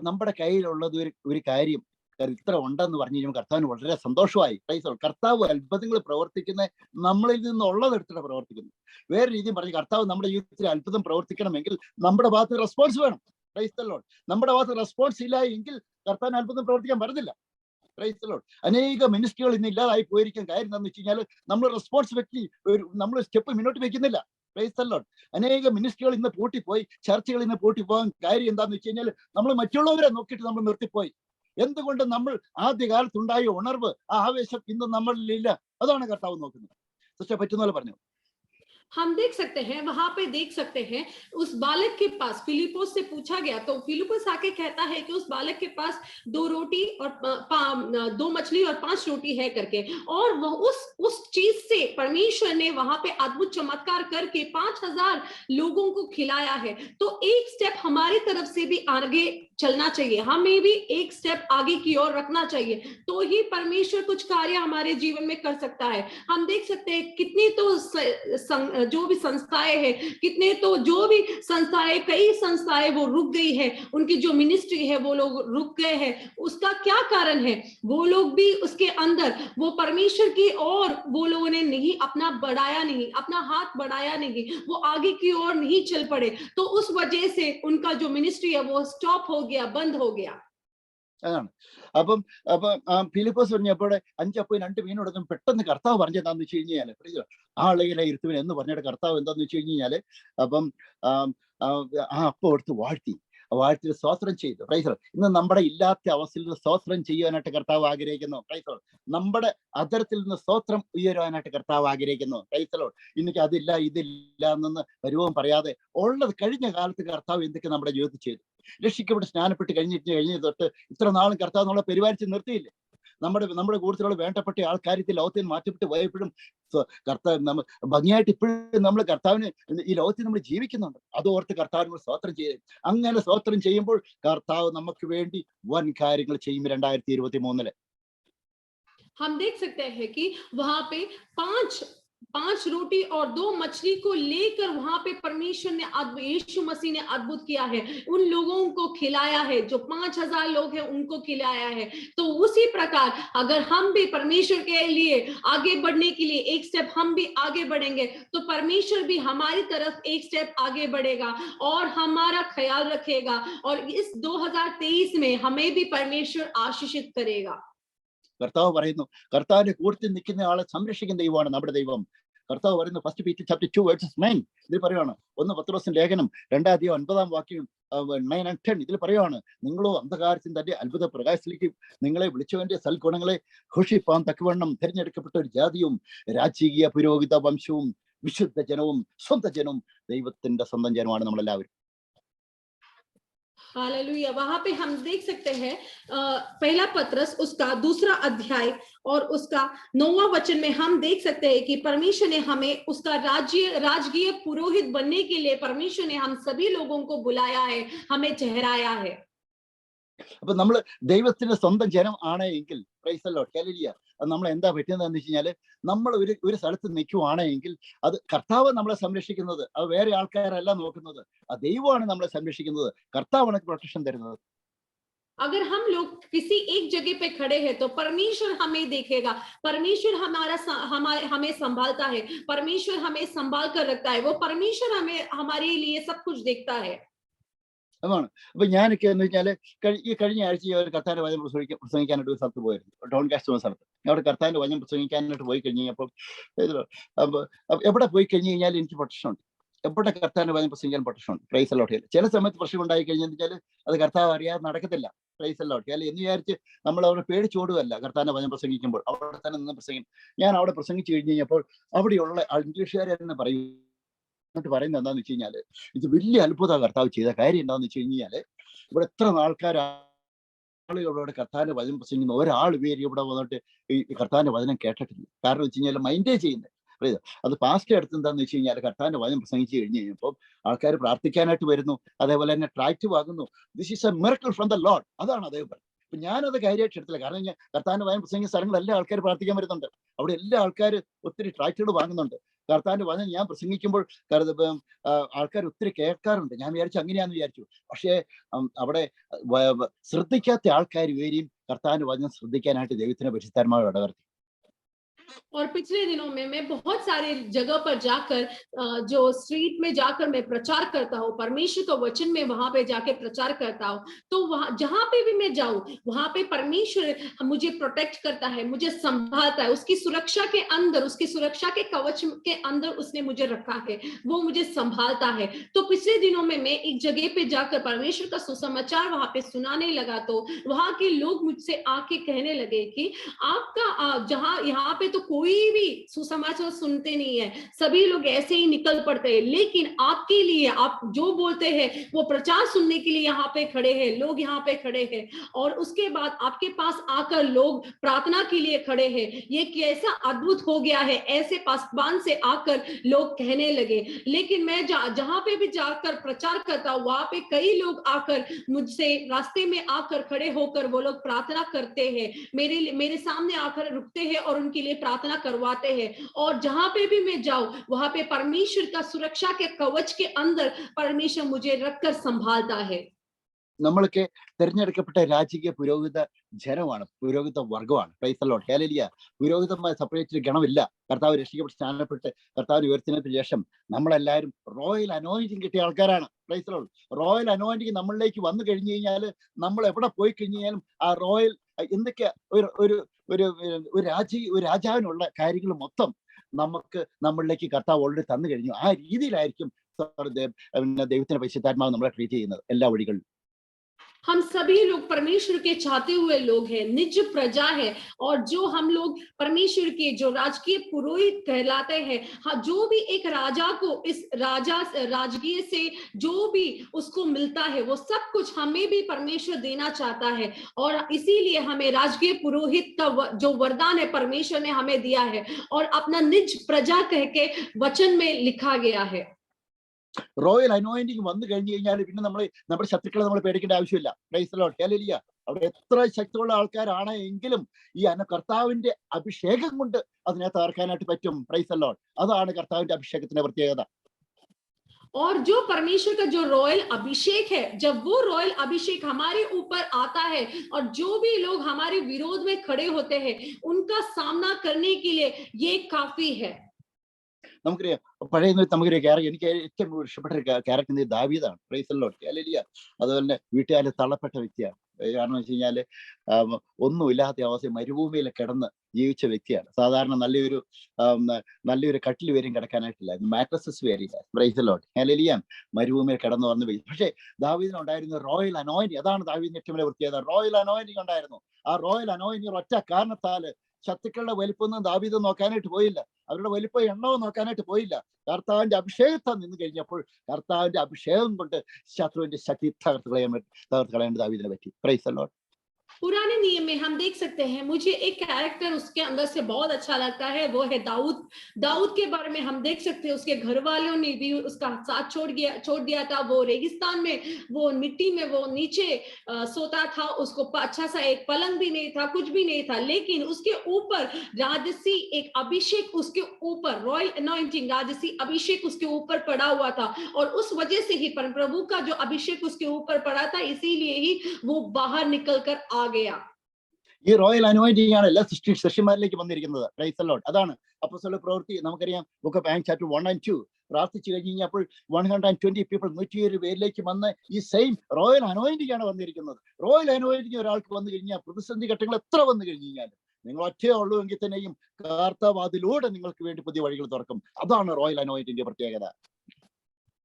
നമ്മുടെ കയ്യിലുള്ളത് ഒരു കാര്യം ഇത്ര ഉണ്ടെന്ന് പറഞ്ഞു കഴിയുമ്പോൾ കർത്താവിന് വളരെ സന്തോഷമായി. കർത്താവ് അത്ഭുതങ്ങൾ പ്രവർത്തിക്കുന്ന നമ്മളിൽ നിന്നുള്ളത് എടുത്തിട്ട് പ്രവർത്തിക്കുന്നു. വേറെ രീതിയും പറഞ്ഞ് കർത്താവ് നമ്മുടെ ജീവിതത്തിൽ അത്ഭുതം പ്രവർത്തിക്കണമെങ്കിൽ നമ്മുടെ ഭാഗത്ത് റെസ്പോൺസ് വേണം. നമ്മുടെ ഭാഗത്ത് റെസ്പോൺസ് ഇല്ല എങ്കിൽ കർത്താവിന് അത്ഭുതം പ്രവർത്തിക്കാൻ പറ്റത്തില്ല. അനേക മിനിസ്ട്രികൾ ഇന്ന് ഇല്ലാതായി പോയിരിക്കും. കാര്യം എന്താണെന്ന് വെച്ച് കഴിഞ്ഞാൽ നമ്മൾ റെസ്പോൺസിബിലിറ്റി നമ്മൾ സ്റ്റെപ്പ് മുന്നോട്ട് വെക്കുന്നില്ല. അനേക മിനിസ്ട്രികൾ ഇന്ന് പൂട്ടിപ്പോയി, ചർച്ചകൾ ഇന്ന് പൂട്ടിപ്പോകാൻ കാര്യം എന്താണെന്ന് വെച്ച് കഴിഞ്ഞാൽ നമ്മൾ മറ്റുള്ളവരെ നോക്കിയിട്ട് നമ്മൾ നിർത്തിപ്പോയി. എന്തുകൊണ്ട് നമ്മൾ ആദ്യകാലത്തുണ്ടായ ഉണർവ്, ആ ആവേശം ഇന്ന് നമ്മളിലില്ല. അതാണ് കർത്താവ് നോക്കുന്നത്. സിസ്റ്റർ പറ്റുന്ന പോലെ പറഞ്ഞു. हम देख सकते हैं, वहां पे देख सकते हैं उस बालक के पास फिलिपोस से पूछा गया, तो फिलिपोस आके कहता है कि उस बालक के पास 2 रोटी और 2 मछली और 5 रोटी है करके, और वह उस चीज से परमेश्वर ने वहां पे अद्भुत चमत्कार करके 5000 लोगों को खिलाया है। तो एक स्टेप हमारी तरफ से भी आगे चलना चाहिए, हमें भी एक स्टेप आगे की ओर रखना चाहिए, तो ही परमेश्वर कुछ कार्य हमारे जीवन में कर सकता है। हम देख सकते हैं कितनी तो जो भी संस्थाएं हैं, कितने तो जो भी संस्थाएं, कई संस्थाएं वो रुक गई है, उनकी जो मिनिस्ट्री है वो लोग रुक गए हैं। उसका क्या कारण है? वो लोग भी उसके अंदर वो परमेश्वर की ओर वो लोगों ने नहीं अपना बढ़ाया, नहीं अपना हाथ बढ़ाया, नहीं वो आगे की ओर नहीं चल पड़े, तो उस वजह से उनका जो मिनिस्ट्री है वो स्टॉप हो गया, बंद हो गया। അതാണ്. അപ്പം ഫിലിപ്പോസ് പറഞ്ഞപ്പോൾ 5 അപ്പവും 2 മീനും എടുത്തും പെട്ടെന്ന് കർത്താവ് പറഞ്ഞെന്താന്ന് വെച്ച് കഴിഞ്ഞാല് ആളുകളെ ഇരുത്തുവിൻ എന്ന് പറഞ്ഞിട്ട് കർത്താവ് എന്താന്ന് വെച്ച് കഴിഞ്ഞാല് അപ്പം ആ അപ്പം എടുത്ത് വാഴ്ത്തി സ്തോത്രം ചെയ്തു. ഇന്ന് നമ്മുടെ ഇല്ലാത്ത അവസ്ഥയിൽ നിന്ന് സ്തോത്രം ചെയ്യുവാനായിട്ട് കർത്താവ് ആഗ്രഹിക്കുന്നു. നമ്മുടെ അതരത്തിൽ നിന്ന് സ്തോത്രം ഉയരുവാനായിട്ട് കർത്താവ് ആഗ്രഹിക്കുന്നു. ഇന്നിക്ക് അതില്ല ഇതില്ല എന്നൊന്ന് പരിവം പറയാതെ ഉള്ളത് കഴിഞ്ഞ കാലത്ത് കർത്താവ് എന്തൊക്കെ നമ്മുടെ ജീവിതത്തിൽ ചെയ്തു. രക്ഷിക്കപ്പെട്ട് സ്നാനപ്പെട്ട് കഴിഞ്ഞ് തൊട്ട് ഇത്ര നാളും കർത്താവ് നമ്മളെ പരിപാലിച്ച് നിർത്തിയില്ലേ? നമ്മുടെ കൂടുതലുള്ള വേണ്ടപ്പെട്ട ആൾക്കാര്യത്തിൽ ലോകത്തിൽ മാറ്റപ്പെട്ട് പോയപ്പോഴും കർത്താവ് ഭംഗിയായിട്ട് ഇപ്പോഴും നമ്മൾ കർത്താവിന് ഈ ലോകത്തിൽ നമ്മൾ ജീവിക്കുന്നുണ്ട്. അതോർത്ത് കർത്താവിനോട് സ്തോത്രം ചെയ്ത് അങ്ങനെ സ്തോത്രം ചെയ്യുമ്പോൾ കർത്താവ് നമുക്ക് വേണ്ടി വൻ കാര്യങ്ങൾ ചെയ്യും. 2023 हम देख सकते हैं कि वहां पे 5 रोटी और 2 मछली को लेकर वहां पे परमेश्वर ने यीशु मसीह ने अद्भुत किया है, उन लोगों को खिलाया है, जो 5000 लोग हैं उनको खिलाया है। तो उसी प्रकार अगर हम भी परमेश्वर के लिए आगे बढ़ने के लिए एक स्टेप हम भी आगे बढ़ेंगे, तो परमेश्वर भी हमारी तरफ एक स्टेप आगे बढ़ेगा और हमारा ख्याल रखेगा, और इस 2023 में हमें भी परमेश्वर आशीषित करेगा। കർത്താവ് പറയുന്നു, കർത്താവിന്റെ കൂട്ടത്തിൽ നിൽക്കുന്ന ആളെ സംരക്ഷിക്കുന്ന ദൈവമാണ് നമ്മുടെ ദൈവം. കർത്താവ് പറയുന്നു, 1 Peter chapter 2 verses 9 ഇതിൽ പറയുവാണ്. 1 പത്രോസ് ലേഖനം 2:9 9 and 10 ഇതിൽ പറയുവാണ്, നിങ്ങളോ അന്ധകാരത്തിൽ തന്റെ അത്ഭുത പ്രകാശത്തിലേക്ക് നിങ്ങളെ വിളിച്ചവന്റെ സൽഗുണങ്ങളെ ഘോഷിപ്പാൻ തക്കവണ്ണം തിരഞ്ഞെടുക്കപ്പെട്ട ഒരു ജാതിയും രാജകീയ പുരോഹിത വംശവും വിശുദ്ധ ജനവും സ്വന്തം ജനവും ദൈവത്തിന്റെ സ്വന്തം ജനമാണ് നമ്മളെല്ലാവരും. हालेलुया। वहां पे हम देख सकते हैं पहला पत्रस उसका 2 अध्याय और उसका 9वां वचन में हम देख सकते हैं कि परमेश्वर ने हमें उसका राजकीय पुरोहित बनने के लिए परमेश्वर ने हम सभी लोगों को बुलाया है, हमें ठहराया है। അപ്പൊ നമ്മൾ ദൈവത്തിന്റെ സ്വന്തം ജനം ആണ് എങ്കിൽ നമ്മൾ എന്താ പറ്റുന്നതെന്ന് വെച്ച് കഴിഞ്ഞാല് നമ്മൾ ഒരു സ്ഥലത്ത് നിൽക്കുവാണെങ്കിൽ അത് കർത്താവ് നമ്മളെ സംരക്ഷിക്കുന്നത്, അത് വേറെ ആൾക്കാരല്ല നോക്കുന്നത്, ആ ദൈവമാണ് നമ്മളെ സംരക്ഷിക്കുന്നത്, കർത്താവാണ് പ്രൊട്ടക്ഷൻ തരുന്നത്. अगर हम लोग किसी एक जगह पे खड़े हैं तो परमेश्वर हमें देखेगा, परमेश्वर हमें संभालता है, परमेश्वर हमें संभाल कर रखता है, वो परमेश्वर हमें हमारे लिए सब कुछ देखता है। അതാണ്. അപ്പൊ ഞാനൊക്കെ എന്ന് വെച്ചാല് ഈ കഴിഞ്ഞ ആഴ്ച ഒരു കർത്താവിന്റെ വചനം പ്രസംഗിക്കാനായിട്ട് ഒരു സ്ഥലത്ത് പോയിരുന്നു, ടൗൺ കാസ്റ്റ് എന്ന സ്ഥലത്ത്. അവിടെ കർത്താവിന്റെ വചനം പ്രസംഗിക്കാനായിട്ട് പോയി കഴിഞ്ഞ് കഴിഞ്ഞപ്പോൾ എവിടെ പോയി കഴിഞ്ഞ് കഴിഞ്ഞാൽ എനിക്ക് പ്രൊട്ടക്ഷൻ ഉണ്ട്. എവിടെ കർത്താവിന്റെ വചനം പ്രസംഗിക്കാൻ പ്രൊട്ടക്ഷൻ ഉണ്ട്. പ്രൈസ് ലോട്ട്. ചില സമയത്ത് പ്രശ്നം ഉണ്ടായി കഴിഞ്ഞാൽ വെച്ചാൽ അത് കർത്താവ് അറിയാതെ നടക്കത്തില്ല. പ്രൈസ് ലോട്ട്. അല്ലെ എന്ന് വിചാരിച്ച് നമ്മൾ അവിടെ പേടിച്ചോടുകയല്ല. കർത്താവിന്റെ വചനം പ്രസംഗിക്കുമ്പോൾ അവിടെ തന്നെ നിന്ന് പ്രസംഗിക്കും. ഞാൻ അവിടെ പ്രസംഗിച്ചു കഴിഞ്ഞ് കഴിഞ്ഞപ്പോൾ അവിടെയുള്ള ഇംഗ്ലീഷുകാരെ തന്നെ പറയും പറയുന്നത് എന്താന്ന് വെച്ച് കഴിഞ്ഞാല്, ഇത് വലിയ അത്ഭുത കർത്താവ് ചെയ്ത കാര്യം എന്താന്ന് വെച്ച് കഴിഞ്ഞാല്, ഇവിടെ എത്ര ആളുകളോട് കർത്താവിന്റെ വചനം പ്രസംഗിക്കുന്ന ഒരാൾ പേര് ഇവിടെ വന്നിട്ട് ഈ കർത്താവിന്റെ വചനം കേട്ടിട്ടില്ല. കാരണം വെച്ച് കഴിഞ്ഞാൽ മൈൻഡേ ചെയ്യുന്നത്. അത് പാസ്റ്റ് അടുത്ത് എന്താന്ന് വെച്ച് കഴിഞ്ഞാൽ കർത്താവിന്റെ വചനം പ്രസംഗിച്ചു കഴിഞ്ഞ് കഴിഞ്ഞപ്പോൾ ആൾക്കാർ പ്രാർത്ഥിക്കാനായിട്ട് വരുന്നു, അതേപോലെ തന്നെ ട്രാക്റ്റീവ് ആകുന്നു. This is A miracle from the Lord. അതാണ് അദ്ദേഹം പറയുന്നത്. അപ്പൊ ഞാനത് കാര്യമായിട്ട് എടുത്തില്ല. കാരണം ഞാൻ കർത്താവിന്റെ വചനം പ്രസംഗിക്കുന്ന സ്ഥലങ്ങളെല്ലാം ആൾക്കാർ പ്രാർത്ഥിക്കാൻ വരുന്നുണ്ട്. അവിടെ എല്ലാ ആൾക്കാർ ഒത്തിരി ട്രാക്റ്റുകൾ വാങ്ങുന്നുണ്ട്. കർത്താവിന്റെ വചനം ഞാൻ പ്രസംഗിക്കുമ്പോൾ ആൾക്കാർ ഒത്തിരി കേൾക്കാറുണ്ട്. ഞാൻ വിചാരിച്ചു അങ്ങനെയാന്ന് വിചാരിച്ചു. പക്ഷേ അവിടെ ശ്രദ്ധിക്കാത്ത ആൾക്കാർ വരെയും കർത്താവിന്റെ വചനം ശ്രദ്ധിക്കാനായിട്ട് ദൈവത്തിന്റെ പരിശുദ്ധാത്മാവ് ഇടവർത്തി. और पिछले दिनों में मैं बहुत सारे जगह पर जाकर जो स्ट्रीट में जाकर मैं प्रचार करता हूँ, परमेश्वर का वचन में वहां पे जाके प्रचार करता हूँ। तो वहां जहां पे भी मैं जाऊं वहां पे परमेश्वर मुझे प्रोटेक्ट करता है, मुझे संभालता है, उसकी सुरक्षा के अंदर, उसकी सुरक्षा के कवच के अंदर उसने मुझे रखा है, वो मुझे संभालता है। तो पिछले दिनों में मैं एक जगह पे जाकर परमेश्वर का सुसमाचार वहां पे सुनाने लगा, तो वहां के लोग मुझसे आके कहने लगे कि आपका जहां यहाँ पे तो कोई भी सुसमाचार सुनते नहीं है, सभी लोग ऐसे ही निकल पड़ते हैं, लेकिन आपके लिए, आप जो बोलते हैं वो प्रचार सुनने के लिए यहाँ पे खड़े हैं, लोग यहाँ पे खड़े हैं, और उसके बाद आपके पास आकर लोग प्रार्थना के लिए खड़े हैं। ये कैसा अद्भुत हो गया है, ऐसे पासबान से आकर लोग कहने लगे। लेकिन मैं जहां पे भी जाकर प्रचार करता हूँ वहां पे कई लोग आकर मुझसे रास्ते में आकर खड़े होकर वो लोग प्रार्थना करते हैं, मेरे सामने आकर रुकते हैं और उनके लिए प्रार्थना करवाते हैं। और जहां पे भी मैं जाऊं वहां पे परमेश्वर का सुरक्षा के कवच के अंदर परमेश्वर मुझे रखकर संभालता है। നമ്മൾക്ക് തിരഞ്ഞെടുക്കപ്പെട്ട രാജകീയ പുരോഹിത ജനമാണ്, പുരോഹിത വർഗമാണ്. പ്രൈസ് ദി ലോർഡ്, ഹല്ലേലൂയ. പുരോഹിതന്മാർ സെപ്പറേറ്റ് ഗണമില്ല. കർത്താവ് രക്ഷിക്കപ്പെട്ട് സ്നാനപ്പെട്ട് കർത്താവിന് ഉയർത്തിനത്തിന് ശേഷം നമ്മളെല്ലാവരും റോയൽ അനോയിന്റിങ് കിട്ടിയ ആൾക്കാരാണ്. Price the Lord. Royal anointing നമ്മളിലേക്ക് വന്നു കഴിഞ്ഞു കഴിഞ്ഞാൽ നമ്മൾ എവിടെ പോയി കഴിഞ്ഞാലും ആ റോയൽ എന്തൊക്കെ ഒരു ഒരു ഒരു രാജാവിനുള്ള കാര്യങ്ങൾ മൊത്തം നമുക്ക് നമ്മളിലേക്ക് കർത്താവ് ഓൾറെഡി തന്നു കഴിഞ്ഞു. ആ രീതിയിലായിരിക്കും ദൈവത്തിന്റെ പരിശുദ്ധാത്മാവ് നമ്മളെ ട്രീറ്റ് ചെയ്യുന്നത് എല്ലാ വഴികളിലും. हम सभी लोग परमेश्वर के चाहते हुए लोग हैं, निज प्रजा है, और जो हम लोग परमेश्वर के जो राजकीय पुरोहित कहलाते हैं, हाँ, जो भी एक राजा को इस राजकीय से जो भी उसको मिलता है वो सब कुछ हमें भी परमेश्वर देना चाहता है, और इसीलिए हमें राजकीय पुरोहित का जो वरदान है परमेश्वर ने हमें दिया है, और अपना निज प्रजा कह के वचन में लिखा गया है। റോയൽ അനോയിന്റിങ് വന്നു കഴിഞ്ഞു കഴിഞ്ഞാൽ പിന്നെ നമ്മുടെ ശത്രുക്കളെ നമ്മൾ പേടിക്കേണ്ട ആവശ്യമില്ല. Praise the Lord, hallelujah. അവിടെ എത്ര ശക്തിയുള്ള ആൾക്കാരാണ് എങ്കിലും ഈ കർത്താവിന്റെ അഭിഷേകം കൊണ്ട് അതിനെ തകർക്കാനായിട്ട് പറ്റും. Price the Lord. അതാണ് കർത്താവിന്റെ അഭിഷേകത്തിന്റെ പ്രത്യേകത. और जो परमेश्वर का जो रॉयल अभिषेक है, जब वो रॉयल अभिषेक हमारे ऊपर आता है और जो भी लोग हमारे विरोध में खड़े होते हैं उनका सामना करने के लिए ये काफी है। നമുക്കറിയാം, പഴയ നമുക്കൊരു ക്യാരക്ടർ, എനിക്ക് ഏറ്റവും ഇഷ്ടപ്പെട്ട ഒരു ക്യാരക്ടർ ദാവീദാണ്. പ്രൈസ് ദി ലോർഡ്, ഹല്ലേലൂയ. അതുപോലെ തന്നെ വീട്ടുകാരെ തള്ളപ്പെട്ട വ്യക്തിയാണ്. കാരണം വെച്ച് കഴിഞ്ഞാല് ഒന്നുമില്ലാത്ത അവസ്ഥ മരുഭൂമിയിൽ കിടന്ന് ജീവിച്ച വ്യക്തിയാണ്. സാധാരണ നല്ലൊരു കട്ടിൽ വരെയും കിടക്കാനായിട്ടില്ലായിരുന്നു, മാട്രസസ് വരെയില്ല. പ്രൈസ് ദി ലോർഡ്, ഹല്ലേലൂയ. മരുഭൂമിയിൽ കിടന്നു വന്ന വ്യക്തി. പക്ഷേ ദാവീദിനുണ്ടായിരുന്ന റോയൽ അനോയിന്റിങ്, അതാണ് ദാവീദിന്റെ ഏറ്റവും വലിയ പ്രത്യേകത. റോയൽ അനോയിന്റിങ് ഉണ്ടായിരുന്നു. ആ റോയൽ അനോയിന്റിങ് ഒറ്റ കാരണത്താല് ശത്രുക്കളുടെ വലിപ്പമൊന്നും ദാവീദ് നോക്കാനായിട്ട് പോയില്ല, അവരുടെ വലിപ്പം എണ്ണവും നോക്കാനായിട്ട് പോയില്ല. കർത്താവിന്റെ അഭിഷേകത്താൽ നിന്ന് കഴിഞ്ഞപ്പോൾ കർത്താവിന്റെ അഭിഷേകം കൊണ്ട് ശത്രുവിന്റെ ശക്തി തകർത്ത് കളയേണ്ട ദാവീദിനെ പറ്റി. Price the Lord. पुराने नियम में हम देख सकते हैं, मुझे एक कैरेक्टर उसके अंदर से बहुत अच्छा लगता है, वो है दाऊद। दाऊद के बारे में हम देख सकते हैं, उसके घर वालों ने भी उसका साथ छोड़ दिया था। वो रेगिस्तान में, वो मिट्टी में वो नीचे सोता था, उसको अच्छा सा एक पलंग भी नहीं था, कुछ भी नहीं था, लेकिन उसके ऊपर राजसी एक अभिषेक, उसके ऊपर रॉयल अनॉइंटिंग राजसी अभिषेक उसके ऊपर पड़ा हुआ था, और उस वजह से ही प्रभु का जो अभिषेक उसके ऊपर पड़ा था, इसीलिए ही वो बाहर निकल कर आ गया। ഈ റോയൽ അനോയിന്റിംഗ് ആണ് എല്ലാ ശിഷ്യന്മാരിലേക്ക് വന്നിരിക്കുന്നത്. Price the Lord. അതാണ് അപ്പോസ്തല പ്രവൃത്തി. നമുക്കറിയാം, book of Acts chapter 1 and 2 പ്രാർത്ഥിച്ചു കഴിഞ്ഞപ്പോൾ 120 പീപ്പിൾ 120 പേരിലേക്ക് വന്ന് ഈ സെയിം റോയൽ അനോയിന്റിംഗ് ആണ് വന്നിരിക്കുന്നത്. റോയൽ അനോയിന്റിംഗ് ഒരാൾക്ക് വന്നു കഴിഞ്ഞാൽ പ്രതിസന്ധി ഘട്ടങ്ങൾ എത്ര വന്നു കഴിഞ്ഞു കഴിഞ്ഞാൽ നിങ്ങൾ ഒറ്റേ ഉള്ളൂ എങ്കിൽ തന്നെയും കർത്താവ് അതിലൂടെ നിങ്ങൾക്ക് വേണ്ടി പുതിയ വഴികൾ തുറക്കും. അതാണ് റോയൽ അനോയിന്റിംഗിന്റെ പ്രത്യേകത.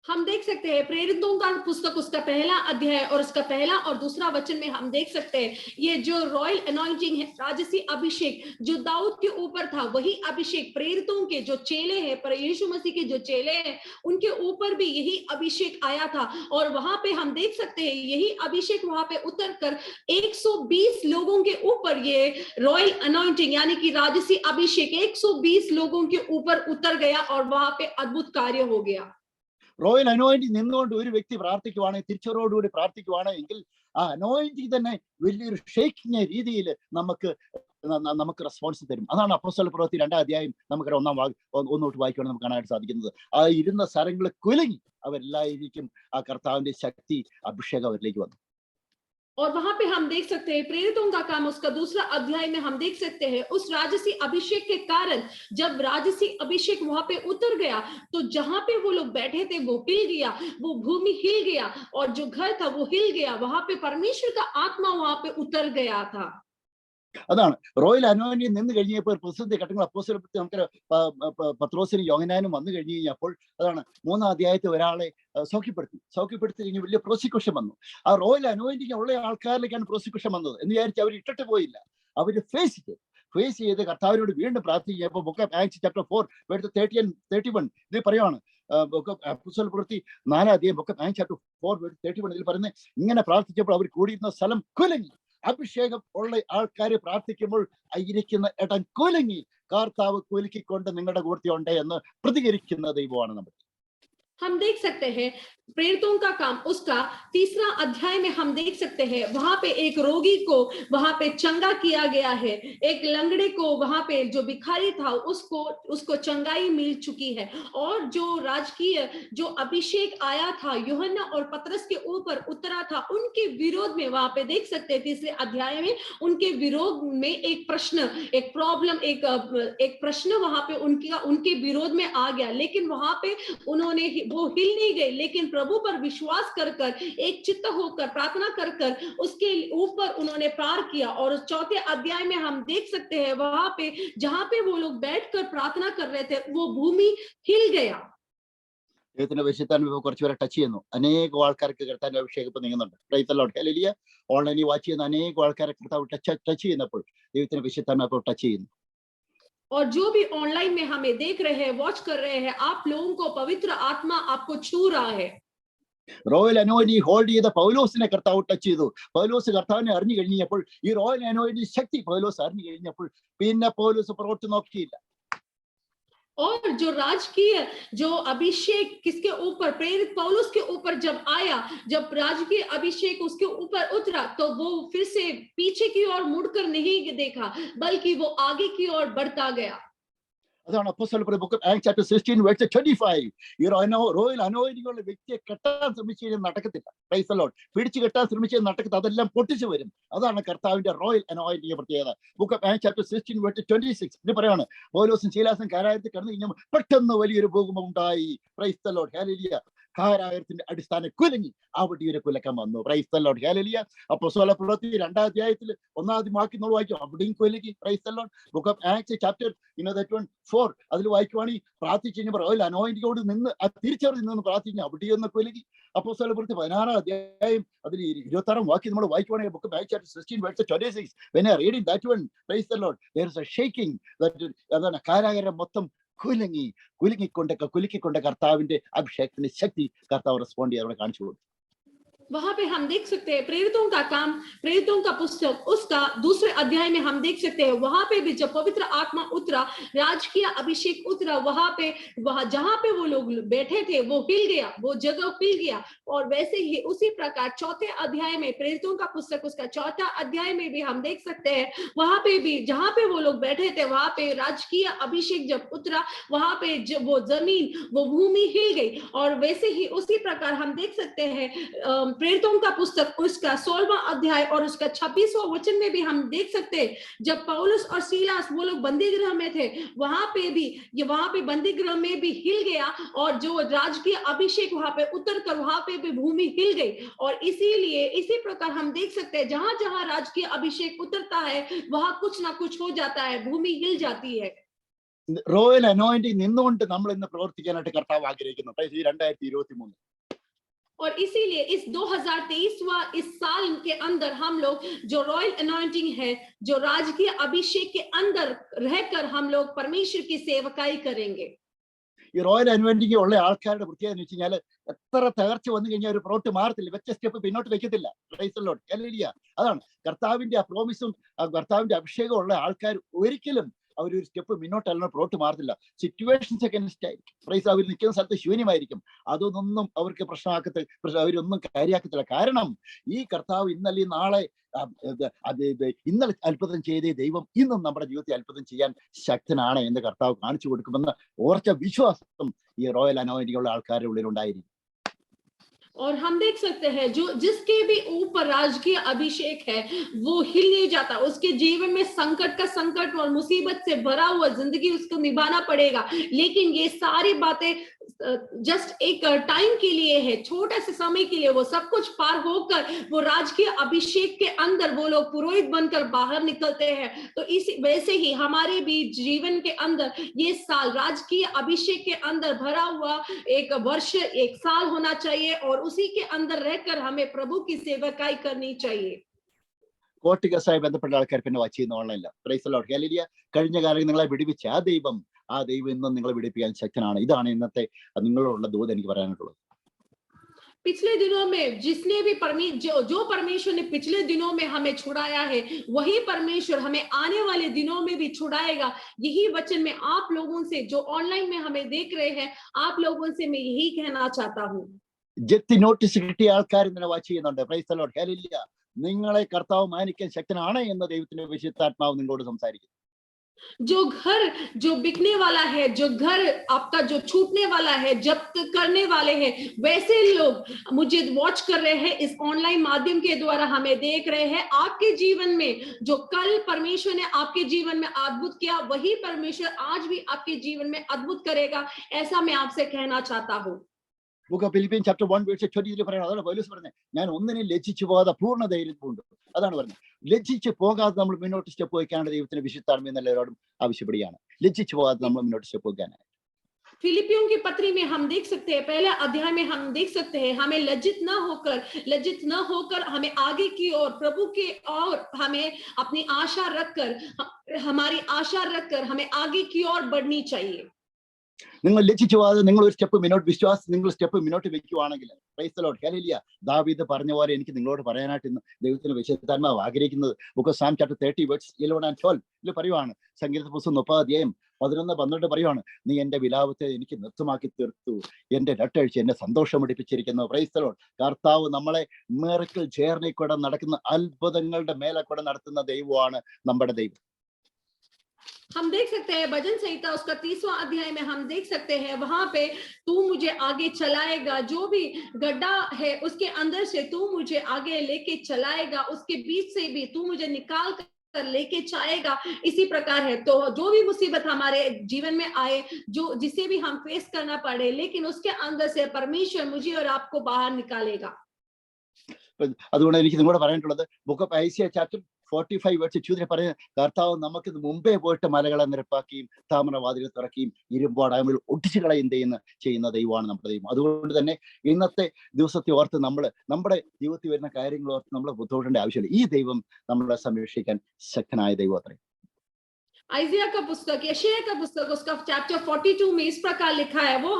हम देख सकते हैं प्रेरितों का पुस्तक उसका पहला अध्याय और उसका पहला और दूसरा वचन में हम देख सकते हैं ये जो रॉयल अनॉइंटिंग है, राजसी अभिषेक जो दाऊद के ऊपर था, वही अभिषेक प्रेरितों के जो चेले हैं, पर यीशु मसीह के जो चेले हैं, उनके ऊपर भी यही अभिषेक आया था। और वहां पे हम देख सकते हैं यही अभिषेक वहां पे उतर कर 120 लोगों के ऊपर ये रॉयल अनॉइंटिंग यानी कि राजसी अभिषेक 120 लोगों के ऊपर उतर गया और वहां पे अद्भुत कार्य हो गया। റോയൽ അനോയിന്റിംഗ് നിന്നുകൊണ്ട് ഒരു വ്യക്തി പ്രാർത്ഥിക്കുവാണെങ്കിൽ, തിരിച്ചറിവോടുകൂടി പ്രാർത്ഥിക്കുവാണെങ്കിൽ ആ അനോയിന്റിംഗ് തന്നെ വലിയൊരു ഷേക്കിംഗ് രീതിയിൽ നമുക്ക് റെസ്പോൺസ് തരും. അതാണ് അപ്പോസ്തല പ്രവൃത്തി 2-ാം അധ്യായം നമുക്ക് 1-ാം ഒന്നോട്ട് വായിക്കുവാൻ നമുക്ക് കാണാനായിട്ട് സാധിക്കുന്നത്. ആ ഇരുന്ന സ്ഥലങ്ങൾ കുലുങ്ങി അവരെല്ലായിരിക്കും ആ കർത്താവിന്റെ ശക്തി അഭിഷേകം അവരിലേക്ക് വന്നു. और वहां पे हम देख सकते हैं प्रेरितों का काम उसका दूसरा अध्याय में हम देख सकते हैं उस राजसी अभिषेक के कारण जब राजसी अभिषेक वहां पे उतर गया तो जहां पे वो लोग बैठे थे वो हिल गया, वो भूमि हिल गया और जो घर था वो हिल गया, वहां पे परमेश्वर का आत्मा वहां पे उतर गया था। അതാണ് റോയൽ അനോയിന്റിൽ നിന്ന് കഴിഞ്ഞപ്പോൾ പ്രസിദ്ധ ഘട്ടങ്ങൾ അപ്പോസ്തലത്തിൽ നമുക്ക് പത്രോസിനും യോഹന്നാനും വന്നു കഴിഞ്ഞു കഴിഞ്ഞപ്പോൾ അതാണ് 3-ാം അധ്യായത്തിൽ ഒരാളെ സൗഖ്യപ്പെടുത്തി കഴിഞ്ഞ് വലിയ പ്രോസിക്യൂഷൻ വന്നു. ആ റോയൽ അനോയിന്റിങ് ഉള്ള ആൾക്കാരിലേക്കാണ് പ്രോസിക്യൂഷൻ വന്നത് എന്ന് വിചാരിച്ച് അവർ ഇട്ടിട്ട് പോയില്ല, അവർ ഫേസ് ചെയ്ത് കർത്താവിനോട് വീണ്ടും പ്രാർത്ഥിക്കുക. Book of Acts chapter 4 30 and 31 ഇതിൽ പറയുവാണ്, അപ്പോസ്തല പ്രവൃത്തി 4-ാം അധ്യായം ബുക്ക് ഓഫ് ആക്ട്സ് ചാപ്റ്റർ 4:31 ഇതിൽ പറയുന്നത്, ഇങ്ങനെ പ്രാർത്ഥിച്ചപ്പോൾ അവർ കൂടിയിരുന്ന സ്ഥലം കുലുങ്ങി. അഭിഷേകം ഉള്ള ആൾക്കാര് പ്രാർത്ഥിക്കുമ്പോൾ ഇരിക്കുന്ന ഇടം കുലുങ്ങി, കർത്താവ് കുലുക്കിക്കൊണ്ട് നിങ്ങളുടെ കൂർത്തിയുണ്ട് എന്ന് പ്രതികരിക്കുന്ന ദൈവമാണ് നമ്മൾ. हम देख सकते हैं प्रेरितों का काम उसका 3रा अध्याय में हम देख सकते हैं वहां पे एक रोगी को वहां पे चंगा किया गया है, एक लंगड़े को वहां पे जो भिखारी था उसको चंगाई मिल चुकी है। और जो राजकीय जो अभिषेक आया था यूहन्ना और पतरस के ऊपर उतरा था उनके विरोध में वहां पे देख सकते हैं 3रे अध्याय में उनके विरोध में एक प्रश्न, एक प्रॉब्लम, एक प्रश्न वहां पे उनके विरोध में आ गया, लेकिन वहां पे उन्होंने वो हिल नहीं गए, लेकिन प्रभु पर विश्वास कर एक चित्त होकर प्रार्थना कर उसके ऊपर उन्होंने प्रार किया। और 4थे अध्याय में हम देख सकते हैं वहां पे जहां पे वो लोग बैठकर प्रार्थना कर रहे थे वो भूमि हिल गया। ദൈവത്തിന്റെ വിശുദ്ധാനുഭവം കുറച്ചുപേരെ ടച്ച് ചെയ്യുന്നു. അനേകം ആൾക്കാർക്ക് കർത്താവിന്റെ അഭിഷേകം ഇപ്പൊ നീങ്ങുന്നുണ്ട്. പ്രൈസ് ദി ലോർഡ്, ഹല്ലേലൂയ. ഓൺലൈനിൽ വാച്ച് ചെയ്യുന്ന അനേകം ആൾക്കാരെ കർത്താവ് ടച്ച് ചെയ്യുന്നപ്പോൾ ദൈവത്തിന്റെ വിശുദ്ധാനുഭവം ടച്ച് ചെയ്യുന്നു. और जो भी ऑनलाइन में हमें देख रहे हैं, वॉच कर रहे हैं, आप लोगों को पवित्र आत्मा आपको छू रहा है। റോയൽ അനോയിന്റിങ് ഹോൾഡ് ചെയ്ത പൗലോസിനെ കർത്താവ് ടച്ച് ചെയ്തു. പൗലോസ് കർത്താവിനെ അറിഞ്ഞു കഴിഞ്ഞപ്പോൾ, ഈ റോയൽ അനോയിന്റിങ് ശക്തി പൗലോസ് അറിഞ്ഞു കഴിഞ്ഞപ്പോൾ പിന്നെ പൗലോസ് പുറകോട്ട് നോക്കിയില്ല. और जो राजकीय जो अभिषेक किसके ऊपर प्रेरित पौलुस के ऊपर जब आया, जब राजकीय अभिषेक उसके ऊपर उतरा तो वो फिर से पीछे की ओर मुड़कर नहीं देखा बल्कि वो आगे की ओर बढ़ता गया। അതാണ് അപ്പോസ്തല ബുക്ക് ഓഫ് ആക്ട്സ് ചാപ്റ്റർ 16:25. ഈ റോയൽ അനോയിന്റിങ് ഉള്ള വ്യക്തിയെ കെട്ടാൻ ശ്രമിച്ചു കഴിഞ്ഞാൽ നടക്കത്തില്ല. Price the Lord. പിടിച്ചു കെട്ടാൻ ശ്രമിച്ചാൽ നടക്കത്തില്ല, അതെല്ലാം പൊട്ടിച്ചു വരും. അതാണ് കർത്താവിന്റെ റോയൽ അനോയിന്റിങ് പ്രത്യേകത. ബുക്ക് ഓഫ് ആക്ട്സ് ചാപ്റ്റർ 16:26 ഇത് പറയാണ്, പൗലോസും ശീലാസും കാരാഗ്രഹത്തിൽ കിടന്നു കഴിഞ്ഞാൽ പെട്ടെന്ന് വലിയൊരു ഭൂകമ്പം ഉണ്ടായി. പ്രൈസ് ദി ലോർഡ്, ഹല്ലേലൂയ. കാരാഗ്രഹത്തിന്റെ അടിസ്ഥാനം കുലുങ്ങി, അവിടെ ഒരു കുലക്കം വന്നു. പ്രൈസ് ദി ലോർഡ്, ഹല്ലേലൂയ. അപ്പോസ്തല പ്രവൃത്തി 2-ാം അധ്യായത്തിൽ 1-ാം വാക്യം നമ്മൾ വായിക്കും, അവിടെയും കുലുങ്ങി. Price the Lord. Book of Acts chapter 4 അതിൽ വായിക്കുവാണെങ്കിൽ പ്രാർത്ഥിച്ചു കഴിഞ്ഞപ്പോൾ റോയൽ അനോയിന്റിങ്ങോട് നിന്ന് തിരിച്ചറിഞ്ഞ് നിന്ന് പ്രാർത്ഥിക്കുന്നു, അവിടെയൊന്ന് കുലുങ്ങി. അപ്പോസ്തല പ്രവൃത്തി 16-ാം അധ്യായം അതിൽ 26-ാം വാക്യം നമ്മൾ വായിക്കുവാണെങ്കിൽ book of Acts chapter 16:26 when I reading that one, praise the Lord, there is a shaking that അതാണ് കാരാഗ്രഹം മൊത്തം കുലുക്കിക്കൊണ്ട് കർത്താവിന്റെ അഭിഷേകത്തിന്റെ ശക്തി കർത്താവ് റെസ്പോണ്ട് ചെയ്യാൻ അവിടെ കാണിച്ചു കൊടുത്തു. वहां पे हम देख सकते हैं प्रेरितों का काम, प्रेरितों का पुस्तक उसका 2रे अध्याय में हम देख सकते हैं वहां पे भी जब पवित्र आत्मा उतरा, राजकीय अभिषेक उतरा, वहां जहां पे वो लोग बैठे थे वो हिल गया, वो जगह हिल गया। और वैसे ही उसी प्रकार 4थे अध्याय में प्रेरितों का पुस्तक उसका 4था अध्याय में भी हम देख सकते हैं वहां पे भी जहां पे वो लोग बैठे थे वहां पे राजकीय अभिषेक जब उतरा वहां पे जब वो जमीन वो भूमि हिल गई। और वैसे ही उसी प्रकार हम देख सकते हैं प्रेरितों का पुस्तक उसका 16वां अध्याय और उसका 26वां वचन में भी हम देख सकते हैं जब पौलुस और सीलास वो लोग बंदी गृह में थे वहां पे बंदी गृह में भी हिल गया और जो राजकीय अभिषेक वहां पे उतर कर वहां पे भी भूमि हिल गई। और इसीलिए इसी प्रकार हम देख सकते हैं जहां जहां राजकीय अभिषेक उतरता है वहां कुछ ना कुछ हो जाता है, भूमि हिल जाती है। റോയൽ അനോയിന്റിങ് നിന്നുകൊണ്ട് നമ്മൾ ഇന്ന് പ്രവർത്തിക്കാനായിട്ട് കർത്താവ് ആഗ്രഹിക്കുന്നു. 2023 और इसीलिए इस 2023वां इस साल के अंदर हम लोग जो रॉयल अनॉइंटिंग है, जो राजकीय अभिषेक के अंदर रहकर हम लोग परमेश्वर की सेवकाई करेंगे। ഈ റോയൽ അനോയിന്റിങ് ഉള്ള ആൾക്കാരുടെ പ്രത്യേകത എന്ന് വെച്ച് കഴിഞ്ഞാൽ എത്ര തകർച്ച വന്നു കഴിഞ്ഞാൽ ഒരു പുറകോട്ട് മാറത്തില്ല, വെച്ച സ്റ്റെപ്പ് പിന്നോട്ട് വെക്കത്തില്ല. പ്രൈസ് ദി ലോർഡ്, ഹല്ലേലൂയ. അതാണ് കർത്താവിന്റെ ആ പ്രോമിസും കർത്താവിന്റെ അഭിഷേകം ഉള്ള ആൾക്കാർ ഒരിക്കലും അവരൊരു സ്റ്റെപ്പ് മുന്നോട്ടല്ല പുറകോട്ട് മാറത്തില്ല. സിറ്റുവേഷൻസ് ഒക്കെ ആയിരിക്കും. പ്രൈസ് അവർ നിൽക്കുന്ന സ്ഥലത്ത് ശൂന്യമായിരിക്കും, അതൊന്നും അവർക്ക് അവരൊന്നും കാര്യമാക്കത്തില്ല. കാരണം ഈ കർത്താവ് ഇന്നലെ നാളെ ഇന്നലെ അത്ഭുതം ചെയ്ത ദൈവം ഇന്നും നമ്മുടെ ജീവിതത്തിൽ അത്ഭുതം ചെയ്യാൻ ശക്തനാണ് എന്ന് കർത്താവ് കാണിച്ചു കൊടുക്കുമെന്ന് ഉറച്ച വിശ്വാസം ഈ റോയൽ അനോയിന്റിംഗ് ഉള്ള ആൾക്കാരുടെ ഉള്ളിൽ ഉണ്ടായിരിക്കും. और हम देख सकते हैं जो जिसके भी ऊपर राजकीय अभिषेक है वो हिल नहीं जाता, उसके जीवन में संकट का संकट और मुसीबत से भरा हुआ जिंदगी उसको निभाना पड़ेगा, लेकिन ये सारी बातें जस्ट एक टाइम के लिए है, छोटे से समय के लिए, वो सब कुछ पार होकर वो राजकीय अभिषेक के अंदर वो लोग पुरोहित बनकर बाहर निकलते हैं। तो इसी वैसे ही हमारे भी जीवन के अंदर ये साल राजकीय अभिषेक के अंदर भरा हुआ एक वर्ष, एक साल होना चाहिए और उसी के अंदर रहकर हमें प्रभु की सेवकाई करनी चाहिए। കോർട്ട് കേസായി ബന്ധപ്പെട്ട ആൾക്കാർ പിന്നെ വാച്ച് ചെയ്യുന്ന ഓൺലൈനില്ല. Praise the Lord. ഹല്ലേലൂയ. കഴിഞ്ഞ കാലങ്ങളിൽ നിങ്ങളെ വിടുവിച്ച ആ ദൈവം ഇന്നും നിങ്ങളെ വിടുവിക്കാൻ ശക്തനാണ്. ഇതാണ് ഇന്നത്തെ നിങ്ങളോടുള്ള ദൂത് എനിക്ക് പറയാനുള്ളത്. पिछले दिनों में जिसने भी जो परमेश्वर ने पिछले दिनों में हमें छुड़ाया है, वही परमेश्वर हमें आने वाले दिनों में भी छुड़ाएगा। यही वचन में आप लोगों से जो ऑनलाइन में हमें देख रहे हैं, आप लोगों से मैं यही कहना चाहता हूँ। ജപ്തി നോട്ടീസ് കിട്ടിയ ആൾക്കാർ ഇന്നലെ വാച്ച് ചെയ്യുന്നുണ്ട്. Price the Lord. ഹല്ലേലൂയ. നിങ്ങളെ കർത്താവ് മാനിക്കാൻ ശക്തനാണ് എന്ന് ദൈവത്തിന്റെ വിശുദ്ധാത്മാവ് നിങ്ങളോട് സംസാരിക്കും. जो घर जो बिकने वाला है, जो घर आपका जो छूटने वाला है, जब्त करने वाले हैं, वैसे लोग मुझे वॉच कर रहे हैं, इस ऑनलाइन माध्यम के द्वारा हमें देख रहे हैं। आपके जीवन में जो कल परमेश्वर ने आपके जीवन में अद्भुत किया, वही परमेश्वर आज भी आपके जीवन में अद्भुत करेगा, ऐसा मैं आपसे कहना चाहता हूँ। ബുക്ക് ഓഫ് ഫിലിപ്പിയൻ ചാപ്റ്റർ 1:23 പറയുന്നത്. അതാണ് പൗലോസ് പറഞ്ഞത്. ഞാൻ ഒന്നിനും ലജ്ജിച്ചു പോകാതെ പൂർണ്ണ ധൈര്യമുണ്ട്. അതാണ് പറഞ്ഞത്. ലജ്ജിച്ച് പോകാതെ നമ്മൾ മുന്നോട്ട് സ്റ്റെപ്പ് വയ്ക്കാണ്ട് ദൈവത്തിന് വിശുദ്ധാത്മാവ് എന്നെല്ലാവരോടും ആവശ്യപ്പെടുകയാണ്. ലജ്ജിച്ചു പോകാതെ നമ്മൾ മുന്നോട്ട് സ്റ്റെപ്പ് വയ്ക്കാനാണ്. फिलिपियों की पत्री में हम देख सकते हैं, पहले अध्याय में हम देख सकते हैं, हमें लज्जित न होकर हमें आगे की ओर प्रभु के और हमें अपनी आशा रखकर, हमारी आशा रखकर हमें आगे की ओर बढ़नी चाहिए। നിങ്ങൾ ലജ്ജിച്ചു പോകാതെ നിങ്ങൾ ഒരു സ്റ്റെപ്പ് മുന്നോട്ട് വിശ്വാസം നിങ്ങൾ സ്റ്റെപ്പ് മുന്നോട്ട് വെക്കുവാണെങ്കിൽ പ്രൈസ് ദി ലോർഡ്. ഹല്ലേലൂയ. ദാവീദ് പറഞ്ഞ പോലെ എനിക്ക് നിങ്ങളോട് പറയാനായിട്ട് ഇന്ന് ദൈവത്തിന്റെ വിശുദ്ധാത്മാവ് ആഗ്രഹിക്കുന്നത് book of Sam chapter 30:11 and 12 ഇതിൽ പറയുവാണ്. സംഗീത പുസ്തകം 30:11-12 പറയുവാണ്. നീ എന്റെ വിലാപത്തെ എനിക്ക് നൃത്തമാക്കി തീർത്തു, എന്റെ രട്ടഴിച്ച് എന്നെ സന്തോഷമടിപ്പിച്ചിരിക്കുന്നു. Price the Lord. കർത്താവ് നമ്മളെ മിറക്കിൾ ജേർണി കൂടെ നടക്കുന്ന അത്ഭുതങ്ങളുടെ മേലെ കൂടെ നടത്തുന്ന ദൈവമാണ് നമ്മുടെ ദൈവം. हम देख सकते हैं भजन संहिता उसका 30वां अध्याय में हम देख सकते हैं, वहां पे तू मुझे आगे चलाएगा, जो भी गड्ढा है उसके अंदर से तू मुझे आगे लेके चलाएगा, उसके बीच से भी तू मुझे निकाल कर लेके जाएगा। इसी प्रकार है तो जो भी मुसीबत हमारे जीवन में आए, जो जिसे भी हम फेस करना पड़े, लेकिन उसके अंदर से परमेश्वर मुझे और आपको बाहर निकालेगा। അതുകൊണ്ട് എനിക്ക് നിങ്ങളോട് പറയാനുള്ളത് ബുക്ക് ഓഫ് ഐസിയ ചാപ്റ്റർ 45:2 പറയുന്നത്. കർത്താവ് നമുക്ക് മുമ്പേ പോയിട്ട് മലകളെ നിരപ്പാക്കിയും താമ്രവാതികൾ തുറക്കുകയും ഇരുമ്പോടായ്മകൾ ഒട്ടിച്ചു കളയും ചെയ്യുന്ന ദൈവമാണ് നമ്മുടെ ദൈവം. അതുകൊണ്ട് തന്നെ ഇന്നത്തെ ദിവസത്തെ ഓർത്ത് നമ്മൾ നമ്മുടെ ജീവിതത്തിൽ വരുന്ന കാര്യങ്ങൾ ഓർത്ത് നമ്മൾ ബുദ്ധിമുട്ടേണ്ട ആവശ്യമില്ല. ഈ ദൈവം നമ്മളെ സംരക്ഷിക്കാൻ ശക്തനായ ദൈവം അത്രേ. आइजिया का पुस्तक, यशायाह का पुस्तक, उसका चैप्टर 42 में इस प्रकार लिखा है, वो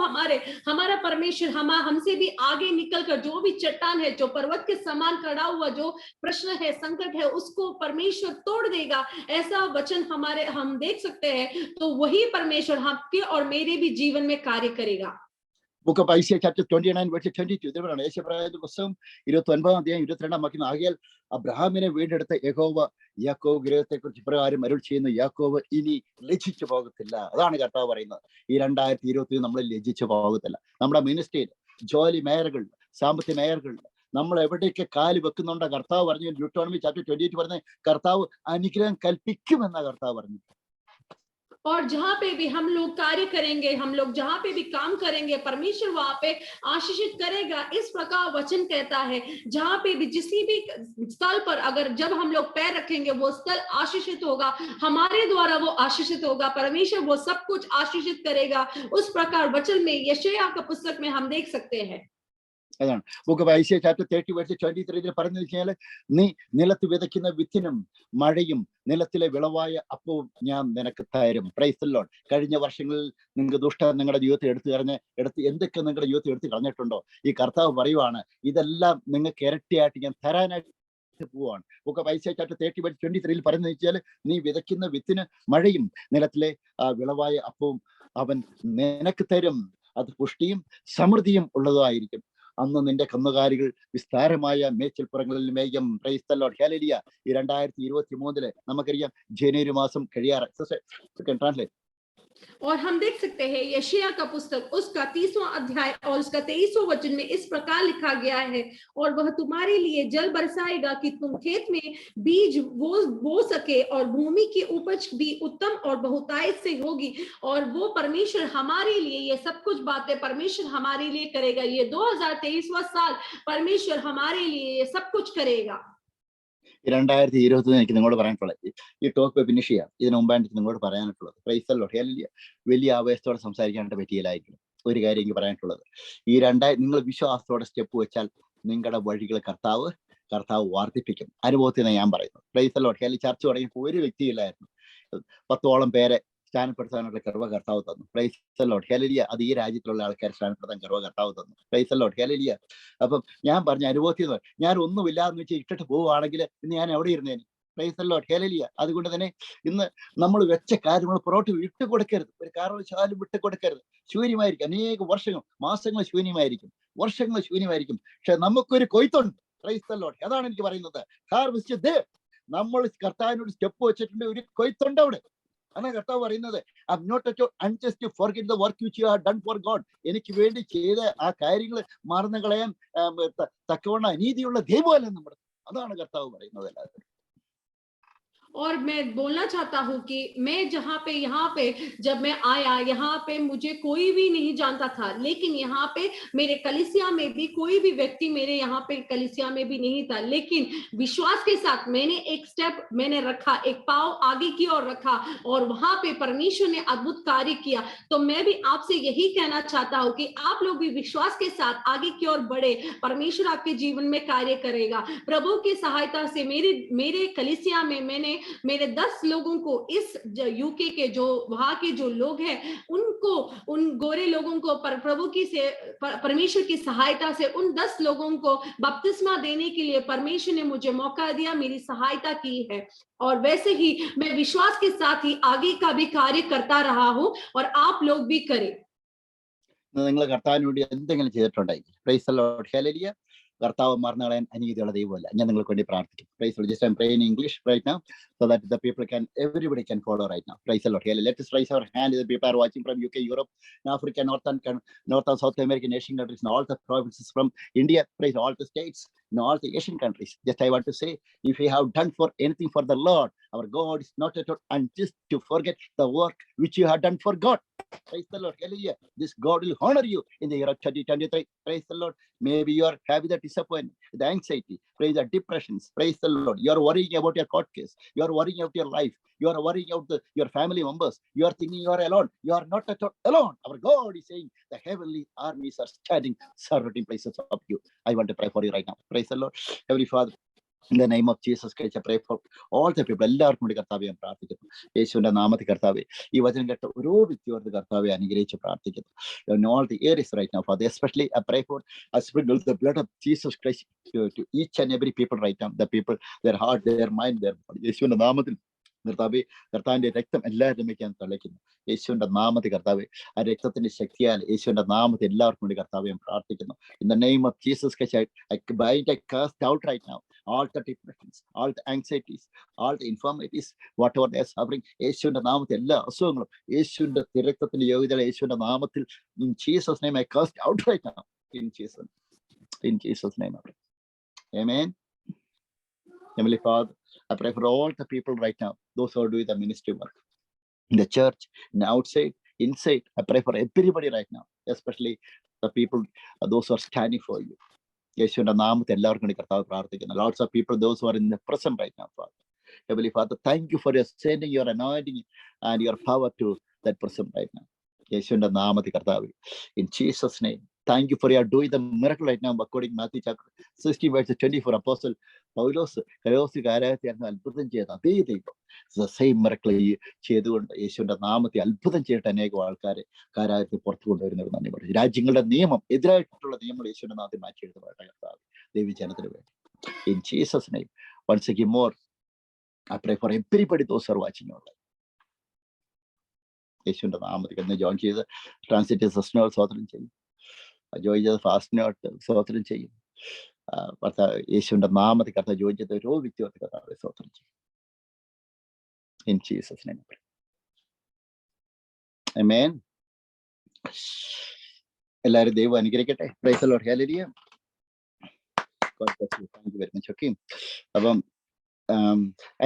हमारा परमेश्वर हमसे भी आगे निकलकर जो भी चट्टान है, जो पर्वत के समान खड़ा हुआ जो प्रश्न है, संकट है, उसको परमेश्वर तोड़ देगा। ऐसा वचन हम देख सकते हैं। तो वही परमेश्वर आपके और मेरे भी जीवन में कार्य करेगा। ബുക്ക് ഓഫ് ഐസിയ ചാപ്റ്റർ 29:22 ഇതിൽ പറയുന്നത്. യേശയ്യാപ്രവാചകന്റെ പുസ്തകം 29:22 ആകയാൽ അബ്രഹാമിനെ വീണ്ടെടുത്ത യഹോവ യാക്കോബ് ഗൃഹത്തെ കുറിച്ച് ഇപ്രകാരം അരുൾ ചെയ്യുന്നു, യാക്കോബ് ഇനി ലജ്ജിച്ചു പോകത്തില്ല. അതാണ് കർത്താവ് പറയുന്നത്. ഈ 2023 നമ്മൾ ലജ്ജിച്ചു പോകത്തില്ല. നമ്മുടെ മിനിസ്ട്രിയിൽ, ജോലി മേഖലകളിൽ, സാമ്പത്തിക മേഖലകളിൽ നമ്മൾ എവിടെയൊക്കെ കാല് വെക്കുന്നുണ്ടോ കർത്താവ് പറഞ്ഞു. ഡ്യൂട്ടോണമി ചാപ്റ്റർ 28 പറഞ്ഞ കർത്താവ് അനുഗ്രഹം കൽപ്പിക്കുമെന്ന കർത്താവ് പറഞ്ഞു. और जहां पे भी हम लोग कार्य करेंगे, हम लोग जहां पे भी काम करेंगे, परमेश्वर वहां पे आशीषित करेगा। इस प्रकार वचन कहता है, जहां पे भी जिस भी स्थल पर अगर जब हम लोग पैर रखेंगे वो स्थल आशीषित होगा, हमारे द्वारा वो आशीषित होगा, परमेश्वर वो सब कुछ आशीषित करेगा। उस प्रकार वचन में यशायाह का पुस्तक में हम देख सकते हैं. അതാണ് ബുക്ക് ഓഫ് ഐസിയ ചാപ്റ്റർ 30:23 പറഞ്ഞു വെച്ചാൽ, നീ നിലത്ത് വിതയ്ക്കുന്ന വിത്തിനും മഴയും നിലത്തിലെ വിളവായ അപ്പവും ഞാൻ നിനക്ക് തരും. Price the Lord. കഴിഞ്ഞ വർഷങ്ങളിൽ നിങ്ങൾക്ക് ദുഷ്ടം നിങ്ങളുടെ ജീവിതത്തിൽ എടുത്ത് എന്തൊക്കെ നിങ്ങളുടെ ജീവിതത്തിൽ എടുത്ത് കളഞ്ഞിട്ടുണ്ടോ, ഈ കർത്താവ് പറയുവാണ് ഇതെല്ലാം നിങ്ങൾക്ക് ഇരട്ടിയായിട്ട് ഞാൻ തരാനായിട്ട് പോവാണ്. ബുക്ക് ഓഫ് ഐസിയ ചാപ്റ്റർ 30:23 പറഞ്ഞു വെച്ചാൽ, നീ വിതയ്ക്കുന്ന വിത്തിന് മഴയും നിലത്തിലെ വിളവായ അപ്പവും അവൻ നിനക്ക് തരും, അത് പുഷ്ടിയും സമൃദ്ധിയും ഉള്ളതായിരിക്കും. അന്ന് നിന്റെ കന്നുകാലികൾ വിസ്താരമായ മേച്ചിൽപ്പുറങ്ങളിൽ മേയും. Praise the Lord. ഹല്ലേലൂയ. ഈ 2023 നമുക്കറിയാം ജനുവരി മാസം കഴിയാറ്. और हम देख सकते हैं यशायाह का पुस्तक उसका 30वां अध्याय और उसका 23वां वचन में इस प्रकार लिखा गया है, और वह तुम्हारे लिए जल बरसाएगा कि तुम खेत में बीज बो सके और भूमि की उपज भी उत्तम और बहुतायत से होगी। और वो परमेश्वर हमारे लिए ये सब कुछ बातें परमेश्वर हमारे लिए करेगा। ये 2023वां साल परमेश्वर हमारे लिए ये सब कुछ करेगा। 2021 എനിക്ക് നിങ്ങളോട് പറയാനുള്ളത് ഈ ടോക്ക് ഫിനിഷ് ചെയ്യാം. ഇതിനു മുമ്പാണ് എനിക്ക് നിങ്ങളോട് പറയാനായിട്ടുള്ളത്. Price the Lord. ഹല്ലേലൂയ. വലിയ ആവേശത്തോടെ സംസാരിക്കാനായിട്ട് പറ്റിയില്ലായിരിക്കും. ഒരു കാര്യം എനിക്ക് പറയാനുള്ളത്, ഈ നിങ്ങൾ വിശ്വാസത്തോടെ സ്റ്റെപ്പ് വെച്ചാൽ നിങ്ങളുടെ വഴികൾ കർത്താവ് വർദ്ധിപ്പിക്കും. അനുഭവത്തിൽ ഞാൻ പറയുന്നത്. Price the Lord. ഹല്ലേലൂയ. ചർച്ച തുടങ്ങിയപ്പോൾ ഒരു വ്യക്തിയില്ലായിരുന്നു. 10ഓളം പേരെ സ്ഥാനപ്പെടുത്താനുള്ള കർവ കർത്താവ് തന്നു. Price the Lord. ഹല്ലേലൂയ. അത് ഈ രാജ്യത്തുള്ള ആൾക്കാരെ സ്ഥാനപ്പെടുത്താൻ കർവ കർത്താവ് തന്നു. Price the Lord. ഹല്ലേലൂയ. അപ്പം ഞാൻ പറഞ്ഞ അനുഭവത്തിൽ നിന്ന് ഞാൻ ഒന്നുമില്ലാന്ന് വെച്ച് ഇട്ടിട്ട് പോവുകയാണെങ്കിൽ ഇന്ന് ഞാൻ എവിടെ ഇരുന്നേന്? Praise the Lord. ഹല്ലേലൂയ. അതുകൊണ്ട് തന്നെ ഇന്ന് നമ്മൾ വെച്ച കാര്യങ്ങൾ പുറോട്ട് വിട്ടുകൊടുക്കരുത്. ഒരു കാരണവശാലും വിട്ടുകൊടുക്കരുത്. ശൂന്യമായിരിക്കും. അനേക വർഷങ്ങൾ, മാസങ്ങൾ ശൂന്യമായിരിക്കും, വർഷങ്ങൾ ശൂന്യമായിരിക്കും. പക്ഷെ നമുക്കൊരു കൊയ്ത്തുണ്ട്. Price the Lord. അതാണ് എനിക്ക് പറയുന്നത്. ഹാർവെസ്റ്റ്. നമ്മൾ കർത്താവിനോട് സ്റ്റെപ്പ് വെച്ചിട്ടുണ്ട്, ഒരു കൊയ്ത്തുണ്ട് അവിടെ. അതാണ് കർത്താവ് പറയുന്നത്. I am not at unjust to forget the work which you have done for God. എനിക്ക് വേണ്ടി ചെയ്ത ആ കാര്യങ്ങൾ മറന്നു കളയാൻ തക്കവണ്ണ അനീതിയുള്ള ദൈവമല്ല നമ്മുടെ. അതാണ് കർത്താവ് പറയുന്നത്. എല്ലാവരും और मैं बोलना चाहता हूँ कि मैं यहाँ पे जब मैं आया, यहाँ पे मुझे कोई भी नहीं जानता था, लेकिन यहाँ पे मेरे कलीसिया में भी कोई भी व्यक्ति मेरे यहाँ पे कलीसिया में भी नहीं था, लेकिन विश्वास के साथ मैंने एक स्टेप मैंने रखा, एक पाँव आगे की ओर रखा, और वहां पे परमेश्वर ने अद्भुत कार्य किया। तो मैं भी आपसे यही कहना चाहता हूँ कि आप लोग भी विश्वास के साथ आगे की ओर बढ़े। परमेश्वर आपके जीवन में कार्य करेगा। प्रभु की सहायता से मेरे कलीसिया में मैंने मेरे 10 लोगों को, इस यूके के जो वहां के जो लोग हैं उनको, उन गोरे लोगों को प्रभु की से परमेश्वर की सहायता से उन 10 लोगों को बपतिस्मा देने के लिए परमेश्वर ने मुझे मौका दिया, मेरी सहायता की है। और वैसे ही मैं विश्वास के साथ ही आगे का भी कार्य करता रहा हूं, और आप लोग भी करें. നിങ്ങൾ കർത്താവിന് വേണ്ടി എന്തെങ്കിലും ചെയ്തിട്ടുണ്ടായിരിക്കും. Praise the Lord. ഹല്ലേലൂയ. കർത്താവ് മറന്നു കളയാൻ അനീതിയുള്ള ദൈവമല്ല. ഞാൻ നിങ്ങൾക്ക് വേണ്ടി പ്രാർത്ഥിക്കും. Praise the Lord. Just I am praying in English right now so that the people can, everybody can follow right now. Praise the Lord. Let us raise our hand. The people are watching from UK, Europe, Africa, North and South American, Asian countries, and all the provinces from India. Praise all the states, and all the Asian countries. Just I want to say, if we have done for anything for the Lord, our God is not at all unjust to forget the work which you have done for God. Praise the Lord. Hallelujah. This God will honor you in the year of 2023. Praise the Lord. Maybe you are having the disappointment, the anxiety, praise the depressions. Praise the Lord. You are worrying about your court case. You are worrying about your life. You are worrying about your family members. You are thinking you are alone. You are not at all alone. Our God is saying the heavenly armies are standing surrounding places of you. I want to pray for you right now. Praise the Lord. Heavenly Father, in the name of Jesus Christ, I pray for all the people. എല്ലാവർക്കും വേണ്ടി കർത്താവെ ഞാൻ പ്രാർത്ഥിക്കുന്നു. യേശുവിന്റെ നാമത്തിൽ കർത്താവെ, ഈ വചനം കേട്ട ഓരോ വ്യക്തിയോട് കർത്താവെ അനുഗ്രഹിച്ച് പ്രാർത്ഥിക്കുന്നു. In all the areas right now, Father, especially I pray for, I sprinkle the blood of Jesus Christ to each and every people right now. The people, their heart, their mind, their body. യേശുവിന്റെ നാമത്തിൽ കർത്താവെ, കർത്താവിന്റെ രക്തം എല്ലാവരും ഞാൻ തളിക്കുന്നു. യേശുവിന്റെ നാമത്തിൽ കർത്താവെ, ആ രക്തത്തിന്റെ ശക്തിയാൽ യേശുവിന്റെ നാമത്തിൽ എല്ലാവർക്കും വേണ്ടി കർത്താവെ ഞാൻ പ്രാർത്ഥിക്കുന്നു. In the name of Jesus Christ, I bind, I cast out right now all the depressions, all the anxieties, all the infirmities, whatever they are suffering. യേശുവിന്റെ നാമത്തിൽ എല്ലാ അസുഖങ്ങളും യേശുവിന്റെ രക്തത്തിന്റെ യോഗ്യതയുള്ള യേശുവിന്റെ നാമത്തിൽ, in Jesus name I cast out right now. In Jesus name I pray. Amen. Heavenly Father, I pray for all the people right now, those who are doing the ministry work in the church, in the outside, inside. I pray for everybody right now, especially the people, those who are standing for you. യേശുവിന്റെ നാമത്തിൽ എല്ലാവർക്കും വേണ്ടി കർത്താവ് പ്രാർത്ഥിക്കുന്നു. Lots of people, those who are in the present right now, Father. Heavenly Father, thank you for your sending your anointing and your power to that person right now. യേശുവിന്റെ നാമത്തിൽ കർത്താവ്, in Jesus name, thank you for your doing the miracle right now according to Matthew chapter 16 verse 24. Apostle പൗലോസ് കലോസ്യക്കാരായിരുന്നു അത്ഭുതം ചെയ്ത അതേ ദൈവം same miracle ചെയ്തുകൊണ്ട് യേശുവിന്റെ നാമത്തെ അത്ഭുതം ചെയ്തിട്ട് അനേകം ആൾക്കാരെ കാരായത്തിൽ പുറത്തു കൊണ്ടുവരുന്നത് നന്ദി പറയും. രാജ്യങ്ങളുടെ നിയമം, എതിരായിട്ടുള്ള നിയമങ്ങൾ യേശുവിന്റെ നാമത്തിൽ മാറ്റി എഴുതപ്പെട്ട കർത്താവ് ദൈവജനത്തിന് വേണ്ടി. In Jesus name, once again more, I pray for everybody those who are watching online. യേശുവിന്റെ നാമത്തിൽ എന്ന് ജോയിൻ ചെയ്ത് ട്രാൻസിറ്റ് സെഷനോട് സ്വതന്ത്രം ചെയ്യും, ജോയിൻ ചെയ്ത് ഫാസ്റ്റിനോട്ട് സ്വതന്ത്രം ചെയ്യും. യേശുവിന്റെ നാമത്തിൽ കർത്താവ് ജോയിൻ ചെയ്ത ഓരോ വ്യക്തിയോട് കർത്താവ് സ്വതന്ത്രം ചെയ്യും. In Jesus name. ആമേൻ. എല്ലാവരും ദൈവം അനുഗ്രഹിക്കട്ടെ. Price the Lord. Hallelujah. God bless you. Thank you very much. Okay. അപ്പം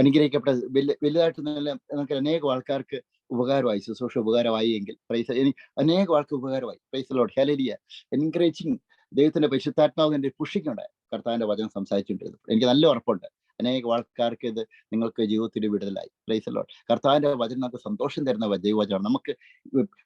അനുഗ്രഹിക്കപ്പെട്ട വലുതായിട്ട് നമുക്ക് അനേകം ആൾക്കാർക്ക് ഉപകാരമായി, ശുശ്രൂഷ ഉപകാരമായി എങ്കിൽ അനേകം ആൾക്ക് ഉപകാരമായി. Praise the Lord. ഹല്ലേലൂയ. എൻകറേജിങ് ദൈവത്തിന്റെ പരിശുദ്ധാത്മാവിന്റെ പുഷിക്കുണ്ടായി കർത്താവിന്റെ വചനം സംസാരിച്ചുകൊണ്ടിരുന്നു. എനിക്ക് നല്ല ഉറപ്പുണ്ട് അനേകം ആൾക്കാർക്ക് ഇത് നിങ്ങൾക്ക് ജീവിതത്തിൽ വിടുതലായി. Price the Lord. കർത്താവിന്റെ വചനം നമുക്ക് സന്തോഷം തരുന്ന ദൈവവചനം, നമുക്ക്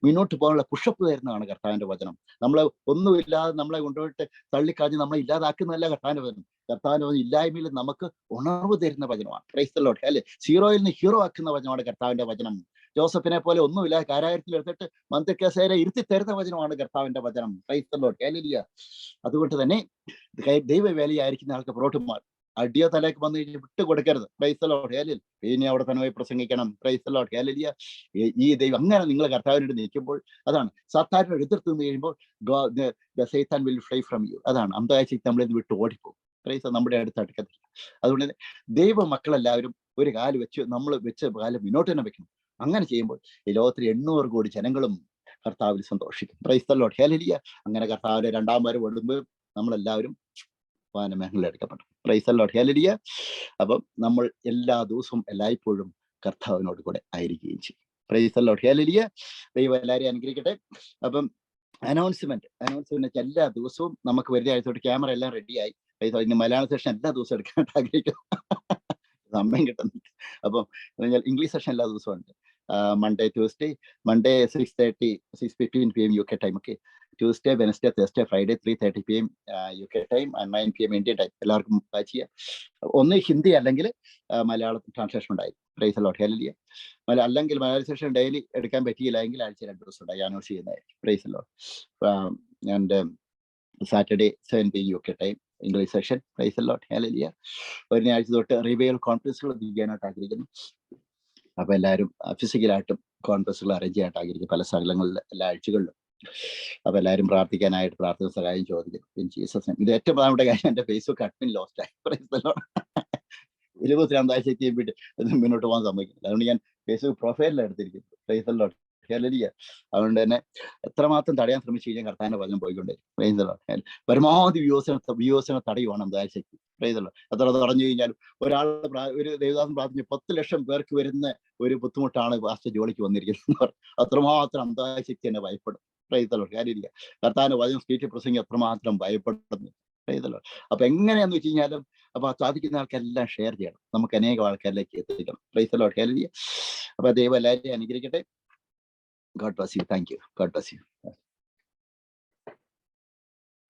മുന്നോട്ട് പോകാനുള്ള പുഷപ്പ് തരുന്നതാണ് കർത്താവിന്റെ വചനം. നമ്മളെ ഒന്നുമില്ലാതെ നമ്മളെ കൊണ്ടുപോയിട്ട് തള്ളിക്കളഞ്ഞ് നമ്മളെ ഇല്ലാതാക്കുന്നതല്ല കർത്താവിന്റെ വചനം. കർത്താവിന്റെ വചനം ഇല്ലായ്മയിൽ നമുക്ക് ഉണർവ് തരുന്ന വചനമാണ്. Price the Lord. അല്ലെ, സീറോയിൽ നിന്ന് ഹീറോ ആക്കുന്ന വചനമാണ് കർത്താവിന്റെ വചനം. ജോസഫിനെ പോലെ ഒന്നുമില്ലാതെ കാരാഗ്രഹത്തിൽ എടുത്തിട്ട് മന്ത്രിക്കസേരെ ഇരുത്തി തരുന്ന വചനമാണ് കർത്താവിന്റെ വചനം. Price the Lord. ഹല്ലേലൂയ. അതുകൊണ്ട് തന്നെ ദൈവവേലയായിരിക്കുന്ന ആൾക്ക് പുറോട്ടുമാർ അടിയോ തലേക്ക് വന്നു കഴിഞ്ഞാൽ വിട്ടു കൊടുക്കരുത്. Praise the Lord. ഹല്ലേലൂയ. ഇനി അവിടെ തന്നെ പോയി പ്രസംഗിക്കണം. Praise the Lord. ഹല്ലേലൂയ. ഈ ദൈവം അങ്ങനെ നിങ്ങൾ കർത്താവിനോട് നിൽക്കുമ്പോൾ അതാണ് സാത്താനോട് എതിർത്ത് നിന്ന് കഴിയുമ്പോൾ സൈത്താൻ വിൽ ഫ്ലൈ ഫ്രം യു. അതാണ് അന്താഴ്ചയ്ക്ക് നമ്മളിത് വിട്ട് ഓടിപ്പോകും. പ്രൈസ് നമ്മുടെ അടുത്ത് അടുക്കത്തില്ല. അതുകൊണ്ട് ദൈവ മക്കളെല്ലാവരും ഒരു കാല് വെച്ച് നമ്മൾ വെച്ച കാലം മുന്നോട്ട് തന്നെ വെക്കണം. അങ്ങനെ ചെയ്യുമ്പോൾ ഈ ലോകത്തിൽ 800 കോടി ജനങ്ങളും കർത്താവിൽ സന്തോഷിക്കും. Praise the Lord. ഹല്ലേലൂയ. അങ്ങനെ കർത്താവിന്റെ രണ്ടാം വരവ് വരുമ്പോൾ നമ്മളെല്ലാവരും വാനമേഖല എടുക്കപ്പെട്ടു. Praise the Lord. ഹല്ലേലൂയ. അപ്പം നമ്മൾ എല്ലാ ദിവസവും എല്ലായ്പ്പോഴും കർത്താവിനോട് കൂടെ ആയിരിക്കുകയും ചെയ്യും. Praise the Lord. ഹല്ലേലൂയ. ദൈവം എല്ലാവരെയും അനുഗ്രഹിക്കട്ടെ. അപ്പം അനൗൺസ്മെന്റ് എല്ലാ ദിവസവും നമുക്ക് വരുന്ന ആഴ്ചയോട്ട് ക്യാമറ എല്ലാം റെഡിയായി. ഇനി മലയാള സെഷൻ എല്ലാ ദിവസവും എടുക്കാനായിട്ട് ആഗ്രഹിക്കുന്നു. സമയം കിട്ടുന്നുണ്ട്. അപ്പം ഇംഗ്ലീഷ് സെഷൻ എല്ലാ ദിവസവും ഉണ്ട്. Monday 6:15 PM UK time. Okay. Tuesday, Wednesday, Thursday, Friday 3:30 PM UK time and 9 PM Indian time. എല്ലാവർക്കും വാച്ച് ചെയ്യാം. ഒന്ന് ഹിന്ദി അല്ലെങ്കിൽ മലയാളത്തിൽ ട്രാൻസ്ലേഷൻ ഉണ്ടായി. Praise the Lord. ഹല്ലേലൂയ. അല്ലെങ്കിൽ മലയാള സെഷൻ ഡെയിലി എടുക്കാൻ പറ്റിയില്ല എങ്കിൽ ആഴ്ച 2 ദിവസം ഉണ്ടായി അനൗൺസ് ചെയ്യുന്നതായിരിക്കും. Praise the Lord. And Saturday 7 PM UK time English session. Price the Lord. Hallelujah. ഒരു ആഴ്ച തൊട്ട് റിവൈവൽ കോൺഫറൻസുകൾ ചെയ്യാനായിട്ട് ആഗ്രഹിക്കുന്നു. അപ്പൊ എല്ലാവരും ഫിസിക്കലായിട്ടും കോൺഫറൻസുകൾ അറേഞ്ച് ചെയ്യാനായിട്ട് ആഗ്രഹിക്കും പല സ്ഥലങ്ങളിൽ എല്ലാ ആഴ്ചകളിലും. അപ്പൊ എല്ലാവരും പ്രാർത്ഥിക്കാനായിട്ട് പ്രാർത്ഥന സഹായം ചോദിക്കും. ജീസസ്. ഇത് ഏറ്റവും പ്രധാനപ്പെട്ട കാര്യം, എന്റെ ഫേസ്ബുക്ക് അഡ്മിൻ ലോസ്റ്റ് ആയി. Praise the Lord. 22 ആഴ്ചയ്ക്ക് വേണ്ടി മുന്നോട്ട് പോകാൻ സമ്മതിക്കില്ല. അതുകൊണ്ട് ഞാൻ ഫേസ്ബുക്ക് പ്രൊഫൈലിലാണ് എടുത്തിരിക്കുന്നത്. Praise the Lord. ഹല്ലേലൂയ. അതുകൊണ്ട് തന്നെ എത്രമാത്രം തടയാൻ ശ്രമിച്ചു കഴിഞ്ഞാൽ കർത്താവിന്റെ വചനം പോയിക്കൊണ്ടിരിക്കും. Praise the Lord. പരമാവധി വ്യൂവേഴ്സിനെ തടയുവാണ് അന്താഴ്ചയ്ക്ക്. Praise the Lord. എത്ര പറഞ്ഞു കഴിഞ്ഞാലും ഒരു ദേവദാസൻ പ്രാർത്ഥിച്ചു 10 ലക്ഷം പേർക്ക് വരുന്ന ഒരു ബുദ്ധിമുട്ടാണ് പാസ്റ്റർ ജോളിക്ക് വന്നിരിക്കുന്നത്. അത്രമാത്രം അന്താഴ്ചയ്ക്ക് തന്നെ ഭയപ്പെടും. Praise the Lord. ഹല്ലേലൂയ. കർത്താവിന്റെ വചനം സ്പീച്ച് പ്രസംഗം എത്രമാത്രം ഭയപ്പെടുന്നു. Praise the Lord. അപ്പൊ എങ്ങനെയാന്ന് വെച്ച് കഴിഞ്ഞാലും അപ്പൊ സാധിക്കുന്ന ആൾക്കെല്ലാം ഷെയർ ചെയ്യണം. നമുക്ക് അനേകം ആൾക്കാരിലേക്ക് എത്തിക്കണം. Price the Lord. ഹല്ലേലൂയ. അപ്പൊ ദൈവം എല്ലാവരെയും അനുഗ്രഹിക്കട്ടെ. God bless you. Thank you. God bless you.